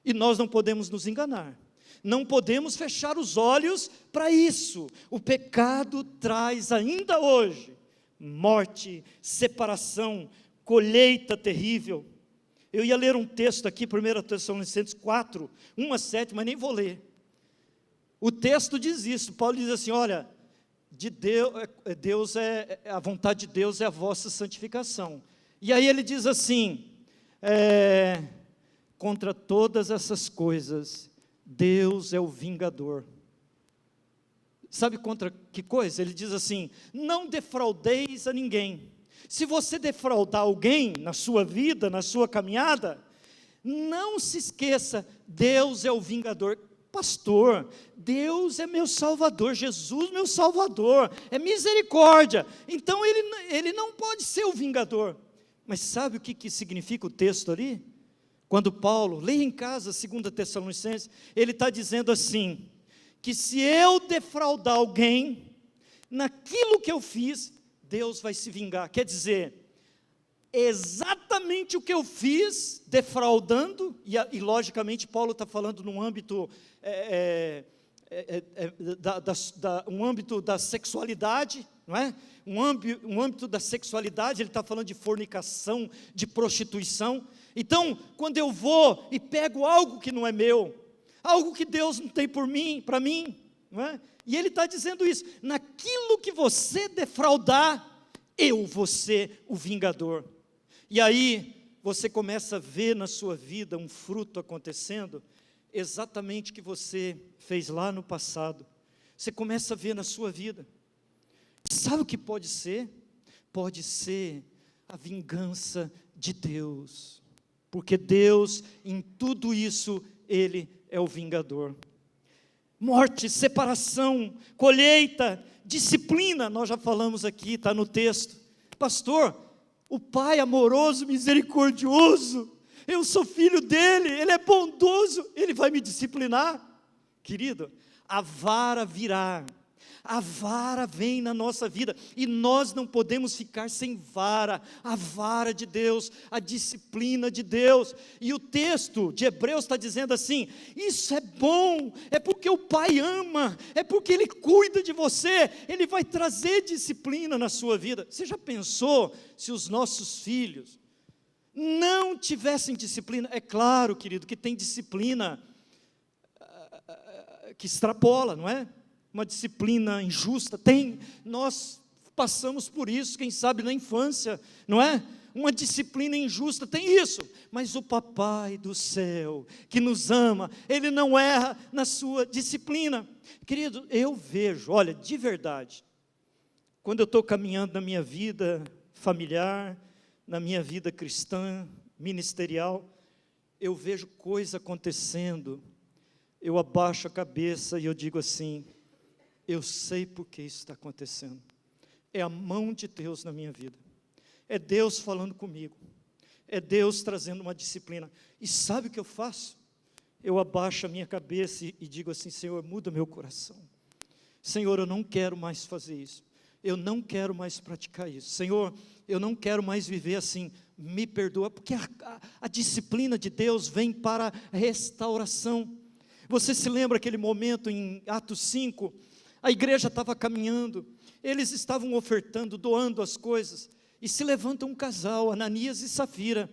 E nós não podemos nos enganar. Não podemos fechar os olhos para isso. O pecado traz ainda hoje morte, separação, colheita terrível. Eu ia ler um texto aqui, 1 Tessalonicenses 4, 1-7, mas nem vou ler. O texto diz isso, Paulo diz assim, olha, a vontade de Deus é a vossa santificação. E aí ele diz assim, contra todas essas coisas, Deus é o vingador. Sabe contra que coisa? Ele diz assim, não defraudeis a ninguém. Se você defraudar alguém na sua vida, na sua caminhada, não se esqueça, Deus é o vingador. Pastor, Deus é meu Salvador, Jesus meu Salvador, é misericórdia, então ele não pode ser o vingador. Mas sabe o que significa o texto ali? Quando Paulo, leia em casa 2 Tessalonicenses, ele está dizendo assim, que se eu defraudar alguém, naquilo que eu fiz, Deus vai se vingar. Quer dizer, exatamente o que eu fiz, defraudando, e logicamente Paulo está falando num âmbito, um âmbito da sexualidade, não é? Um âmbito da sexualidade, ele está falando de fornicação, de prostituição. Então, quando eu vou e pego algo que não é meu, algo que Deus não tem por mim, para mim, não é? E ele está dizendo isso, naquilo que você defraudar, eu vou ser o vingador. E aí, você começa a ver na sua vida um fruto acontecendo, exatamente o que você fez lá no passado. Você começa a ver na sua vida. Sabe o que pode ser? Pode ser a vingança de Deus. Porque Deus, em tudo isso, Ele é o vingador. Morte, separação, colheita, disciplina, nós já falamos aqui, está no texto. Pastor, o Pai amoroso, misericordioso, eu sou filho dele, ele é bondoso, ele vai me disciplinar. Querido, a vara virá, a vara vem na nossa vida, e nós não podemos ficar sem vara, a vara de Deus, a disciplina de Deus. E o texto de Hebreus está dizendo assim, isso é bom, é porque o Pai ama, é porque Ele cuida de você, Ele vai trazer disciplina na sua vida. Você já pensou se os nossos filhos não tivessem disciplina? É claro, querido, que tem disciplina que extrapola, não é? Uma disciplina injusta, nós passamos por isso, quem sabe na infância, não é? Uma disciplina injusta, tem isso, mas o Papai do céu, que nos ama, Ele não erra na sua disciplina. Querido, eu vejo, olha, de verdade, quando eu estou caminhando na minha vida familiar, na minha vida cristã, ministerial, eu vejo coisa acontecendo, eu abaixo a cabeça e eu digo assim, eu sei por que isso está acontecendo, é a mão de Deus na minha vida, é Deus falando comigo, é Deus trazendo uma disciplina. E sabe o que eu faço? Eu abaixo a minha cabeça e digo assim, Senhor, muda meu coração, Senhor, eu não quero mais fazer isso, eu não quero mais praticar isso, Senhor, eu não quero mais viver assim, me perdoa, porque a disciplina de Deus vem para a restauração. Você se lembra aquele momento em Atos 5, a igreja estava caminhando, eles estavam ofertando, doando as coisas, e se levanta um casal, Ananias e Safira,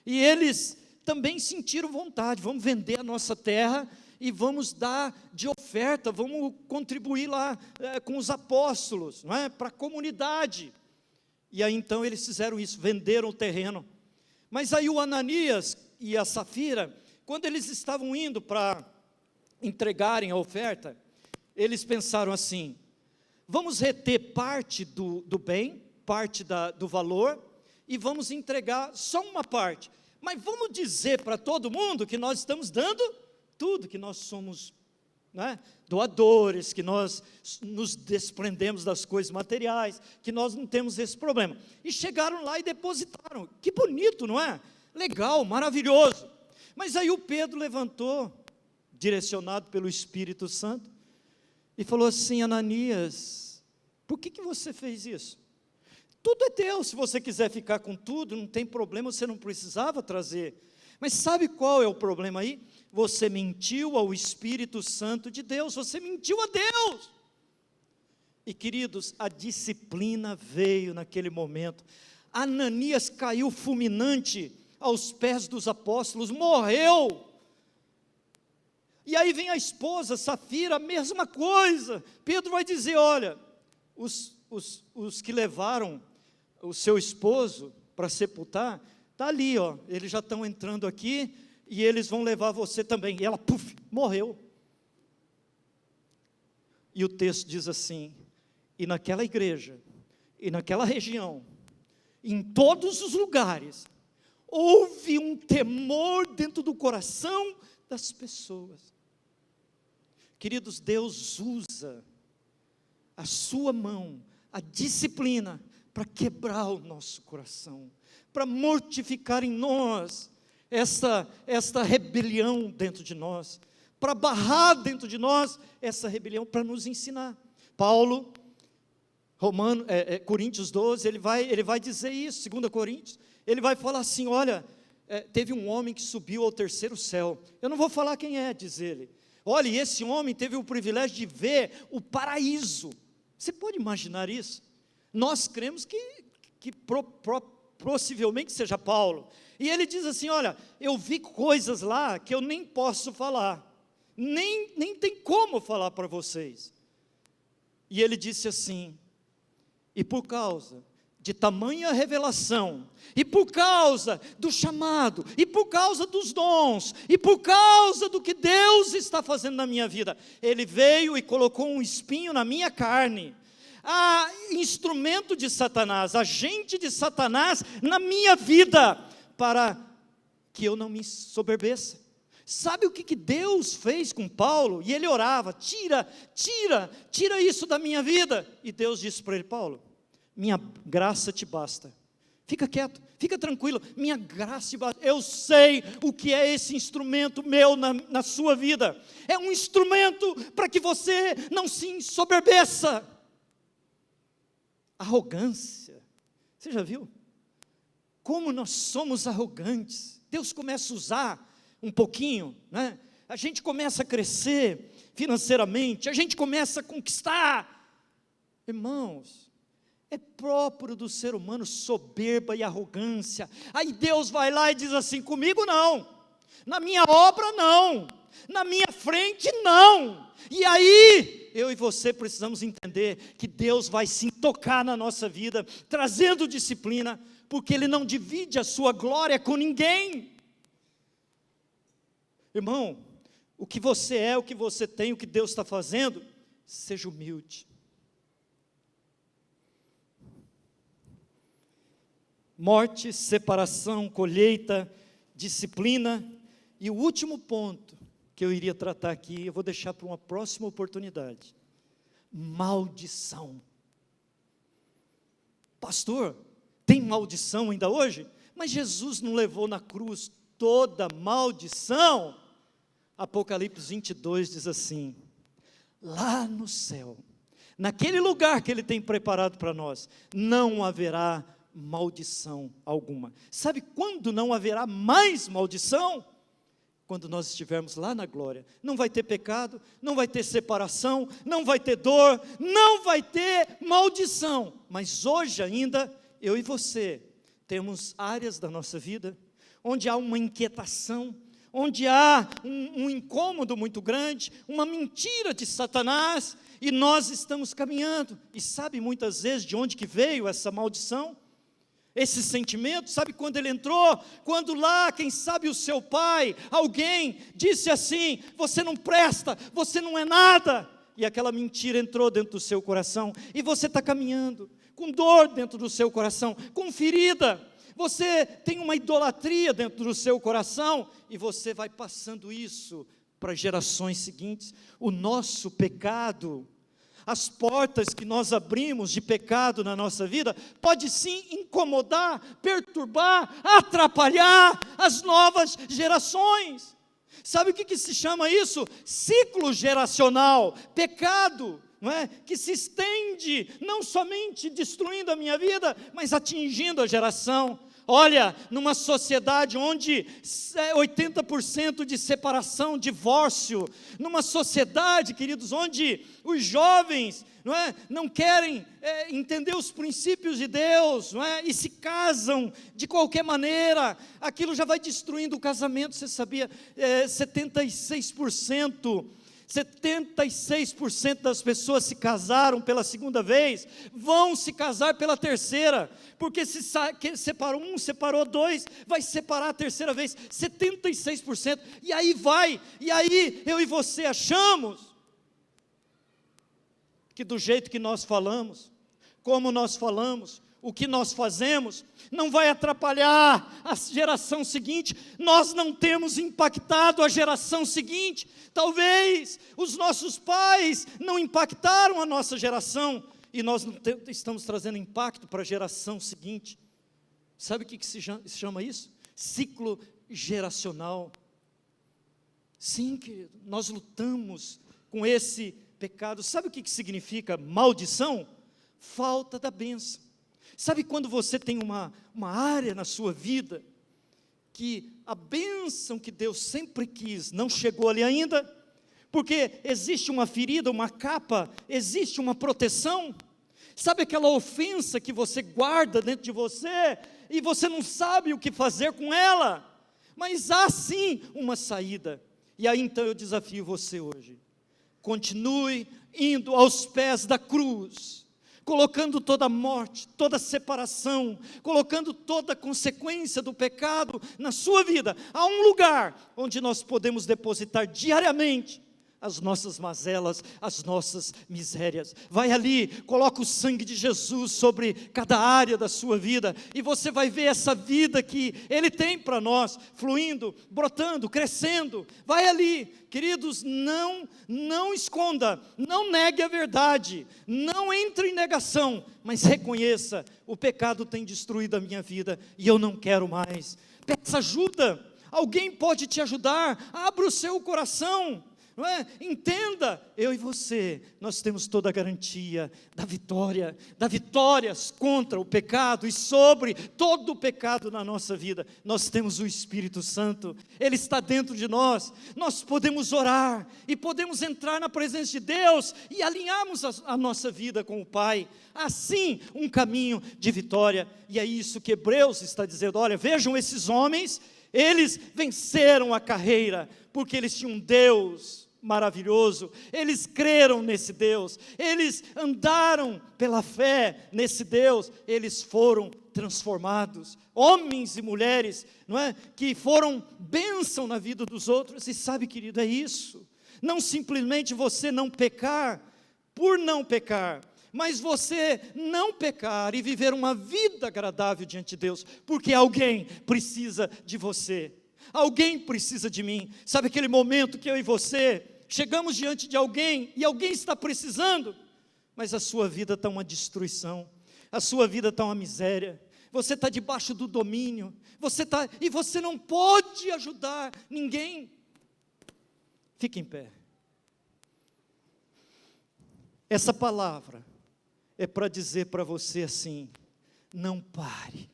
e eles também sentiram vontade, vamos vender a nossa terra, e vamos dar de oferta, vamos contribuir lá com os apóstolos, não é? Para a comunidade. E aí então eles fizeram isso, venderam o terreno. Mas aí o Ananias e a Safira, quando eles estavam indo para entregarem a oferta, eles pensaram assim, vamos reter parte do bem, parte do valor, e vamos entregar só uma parte, mas vamos dizer para todo mundo que nós estamos dando tudo, que nós somos, né, doadores, que nós nos desprendemos das coisas materiais, que nós não temos esse problema. E chegaram lá e depositaram, que bonito, não é? Legal, maravilhoso. Mas aí o Pedro levantou, direcionado pelo Espírito Santo, e falou assim, Ananias, por que você fez isso? Tudo é teu, se você quiser ficar com tudo, não tem problema, você não precisava trazer. Mas sabe qual é o problema aí? Você mentiu ao Espírito Santo de Deus, você mentiu a Deus. E queridos, a disciplina veio naquele momento. Ananias caiu fulminante aos pés dos apóstolos, morreu. E aí vem a esposa, Safira, a mesma coisa. Pedro vai dizer, olha, os que levaram o seu esposo para sepultar, está ali, ó, eles já estão entrando aqui, e eles vão levar você também. E ela, puf, morreu. E o texto diz assim, e naquela igreja, e naquela região, em todos os lugares, houve um temor dentro do coração das pessoas. Queridos, Deus usa a sua mão, a disciplina, para quebrar o nosso coração, para mortificar em nós esta rebelião dentro de nós, para barrar dentro de nós essa rebelião, para nos ensinar. Paulo, Coríntios 12, ele vai dizer isso, 2 Coríntios, ele vai falar assim, olha, teve um homem que subiu ao terceiro céu, eu não vou falar quem é, diz ele, olha, e esse homem teve o privilégio de ver o paraíso, você pode imaginar isso? Nós cremos que possivelmente seja Paulo, e ele diz assim, olha, eu vi coisas lá que eu nem posso falar, nem tem como falar para vocês, e ele disse assim, e por causa de tamanha revelação, e por causa do chamado, e por causa dos dons, e por causa do que Deus está fazendo na minha vida, ele veio e colocou um espinho na minha carne, instrumento de Satanás, agente de Satanás na minha vida, para que eu não me soberbeça. Sabe o que Deus fez com Paulo? E ele orava, tira isso da minha vida. E Deus disse para ele, Paulo, minha graça te basta. Fica quieto, fica tranquilo, minha graça te basta. Eu sei o que é esse instrumento meu na sua vida. É um instrumento para que você não se ensoberbeça. Arrogância. Você já viu? Como nós somos arrogantes. Deus começa a usar um pouquinho, né? A gente começa a crescer financeiramente, a gente começa a conquistar. Irmãos, é próprio do ser humano soberba e arrogância. Aí Deus vai lá e diz assim, comigo não, na minha obra não, na minha frente não. E aí, eu e você precisamos entender que Deus vai sim tocar na nossa vida, trazendo disciplina, porque Ele não divide a sua glória com ninguém. Irmão, o que você é, o que você tem, o que Deus está fazendo, seja humilde. Morte, separação, colheita, disciplina, e o último ponto que eu iria tratar aqui, eu vou deixar para uma próxima oportunidade, maldição. Pastor, tem maldição ainda hoje? Mas Jesus não levou na cruz toda maldição? Apocalipse 22 diz assim, lá no céu, naquele lugar que Ele tem preparado para nós, não haverá maldição alguma. Sabe quando não haverá mais maldição? Quando nós estivermos lá na glória, não vai ter pecado, não vai ter separação, não vai ter dor, não vai ter maldição, mas hoje ainda, eu e você, temos áreas da nossa vida, onde há uma inquietação, onde há um incômodo muito grande, uma mentira de Satanás, e nós estamos caminhando, e sabe muitas vezes de onde que veio essa maldição? Esse sentimento, sabe quando ele entrou? Quando lá, quem sabe o seu pai, alguém disse assim, você não presta, você não é nada, e aquela mentira entrou dentro do seu coração, e você está caminhando, com dor dentro do seu coração, com ferida, você tem uma idolatria dentro do seu coração, e você vai passando isso para gerações seguintes. O nosso pecado, as portas que nós abrimos de pecado na nossa vida, pode sim incomodar, perturbar, atrapalhar as novas gerações. Sabe o que se chama isso? Ciclo geracional, pecado, não é? Que se estende, não somente destruindo a minha vida, mas atingindo a geração. Olha, numa sociedade onde 80% de separação, divórcio, numa sociedade, queridos, onde os jovens não querem entender os princípios de Deus, e se casam de qualquer maneira, aquilo já vai destruindo o casamento. Você sabia, 76% das pessoas se casaram pela segunda vez, vão se casar pela terceira, porque se separou um, separou dois, vai separar a terceira vez, 76%, e aí eu e você achamos, que do jeito que nós falamos, como nós falamos, o que nós fazemos, não vai atrapalhar a geração seguinte. Nós não temos impactado a geração seguinte, talvez os nossos pais não impactaram a nossa geração, e nós não estamos trazendo impacto para a geração seguinte. Sabe o que se chama isso? Ciclo geracional. Sim, querido, nós lutamos com esse pecado. Sabe o que significa maldição? falta da bênção. Sabe quando você tem uma área na sua vida que a bênção que Deus sempre quis não chegou ali ainda? Porque existe uma ferida, uma capa, existe uma proteção. Sabe aquela ofensa que você guarda dentro de você e você não sabe o que fazer com ela? Mas há sim uma saída. E aí então eu desafio você hoje. Continue indo aos pés da cruz, colocando toda a morte, toda a separação, colocando toda a consequência do pecado na sua vida. Há um lugar onde nós podemos depositar diariamente as nossas mazelas, as nossas misérias. Vai ali, coloca o sangue de Jesus sobre cada área da sua vida, e você vai ver essa vida que Ele tem para nós, fluindo, brotando, crescendo. Vai ali, queridos, não esconda, não negue a verdade, não entre em negação, mas reconheça: o pecado tem destruído a minha vida, e eu não quero mais. Peça ajuda, alguém pode te ajudar, abra o seu coração. Não é? Entenda, eu e você, nós temos toda a garantia da vitória contra o pecado e sobre todo o pecado na nossa vida. Nós temos o Espírito Santo, Ele está dentro de nós. Nós podemos orar e podemos entrar na presença de Deus e alinharmos a nossa vida com o Pai. Assim, um caminho de vitória. E é isso que Hebreus está dizendo. Olha, vejam esses homens, eles venceram a carreira, porque eles tinham um Deus maravilhoso, eles creram nesse Deus, eles andaram pela fé nesse Deus, eles foram transformados, homens e mulheres, não é? Que foram bênção na vida dos outros. E sabe, querido, é isso, não simplesmente você não pecar, por não pecar, mas você não pecar e viver uma vida agradável diante de Deus, porque alguém precisa de você. Alguém precisa de mim. Sabe aquele momento que eu e você chegamos diante de alguém e alguém está precisando, mas a sua vida está uma destruição, a sua vida está uma miséria, você está debaixo do domínio, e você não pode ajudar ninguém. Fique em pé. Essa palavra é para dizer para você assim: não pare,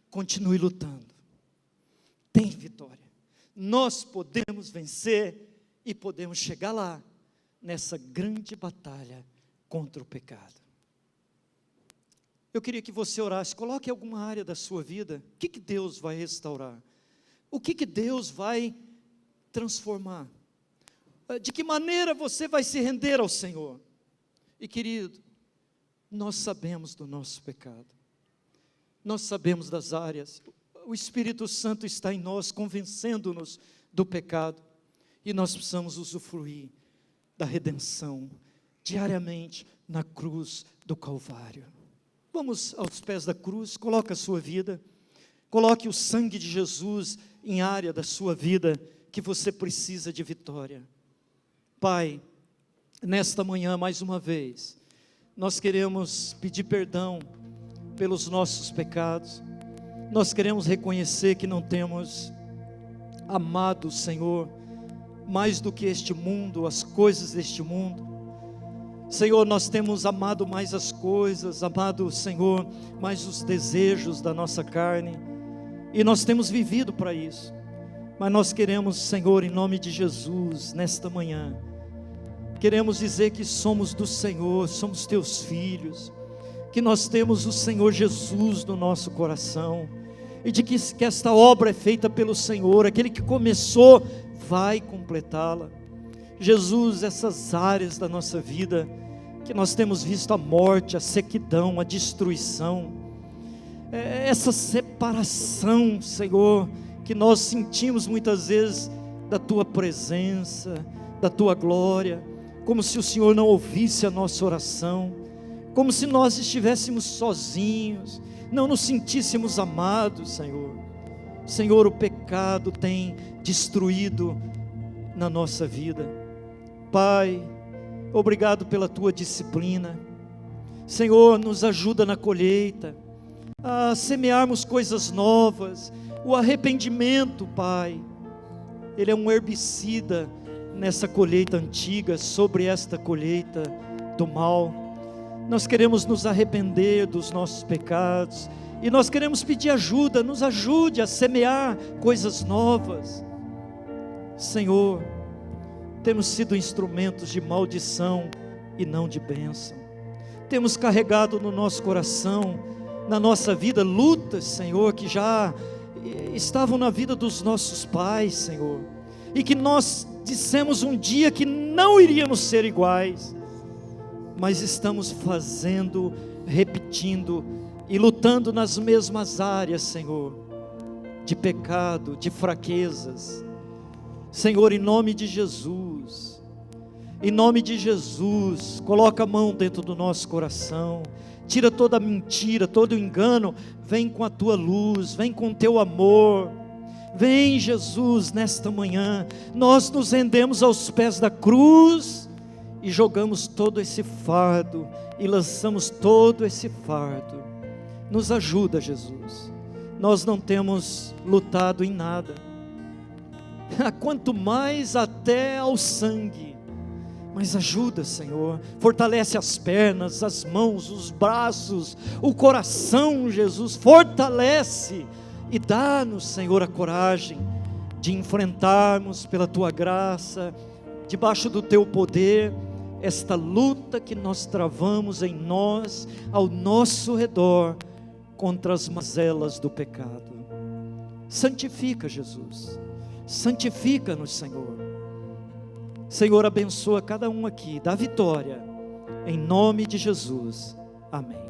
continue lutando. Tem vitória, nós podemos vencer e podemos chegar lá, nessa grande batalha contra o pecado. Eu queria que você orasse, coloque alguma área da sua vida, o que Deus vai restaurar? O que Deus vai transformar? De que maneira você vai se render ao Senhor? E querido, nós sabemos do nosso pecado, nós sabemos das áreas. O Espírito Santo está em nós, convencendo-nos do pecado, e nós precisamos usufruir da redenção, diariamente, na cruz do Calvário. Vamos aos pés da cruz, coloque a sua vida, coloque o sangue de Jesus em área da sua vida, que você precisa de vitória. Pai, nesta manhã, mais uma vez, nós queremos pedir perdão pelos nossos pecados. Nós queremos reconhecer que não temos amado o Senhor mais do que este mundo, as coisas deste mundo. Senhor, nós temos amado mais as coisas, amado, Senhor, mais os desejos da nossa carne, e nós temos vivido para isso. Mas nós queremos, Senhor, em nome de Jesus, nesta manhã, queremos dizer que somos do Senhor, somos teus filhos, que nós temos o Senhor Jesus no nosso coração, e de que esta obra é feita pelo Senhor, aquele que começou vai completá-la. Jesus, essas áreas da nossa vida que nós temos visto a morte, a sequidão, a destruição, essa separação, Senhor, que nós sentimos muitas vezes da Tua presença, da Tua glória, como se o Senhor não ouvisse a nossa oração, como se nós estivéssemos sozinhos, não nos sentíssemos amados, Senhor. Senhor, o pecado tem destruído na nossa vida. Pai, obrigado pela Tua disciplina. Senhor, nos ajuda na colheita, a semearmos coisas novas. O arrependimento, Pai, ele é um herbicida nessa colheita antiga, sobre esta colheita do mal. Nós queremos nos arrepender dos nossos pecados, e nós queremos pedir ajuda. Nos ajude a semear coisas novas. Senhor, temos sido instrumentos de maldição e não de bênção. Temos carregado no nosso coração, na nossa vida, lutas, Senhor, que já estavam na vida dos nossos pais, Senhor, e que nós dissemos um dia que não iríamos ser iguais, mas estamos fazendo, repetindo e lutando nas mesmas áreas, Senhor, de pecado, de fraquezas. Senhor, em nome de Jesus, coloca a mão dentro do nosso coração, tira toda a mentira, todo o engano, vem com a tua luz, vem com o teu amor. Vem, Jesus, nesta manhã, nós nos rendemos aos pés da cruz e jogamos todo esse fardo, e lançamos todo esse fardo. Nos ajuda, Jesus. Nós não temos lutado em nada, quanto mais até ao sangue, mas ajuda, Senhor, fortalece as pernas, as mãos, os braços, o coração, Jesus, fortalece e dá-nos, Senhor, a coragem de enfrentarmos pela Tua graça, debaixo do Teu poder, esta luta que nós travamos em nós, ao nosso redor, contra as mazelas do pecado. Santifica, Jesus, santifica-nos, Senhor. Senhor, abençoa cada um aqui, dá vitória, em nome de Jesus, amém.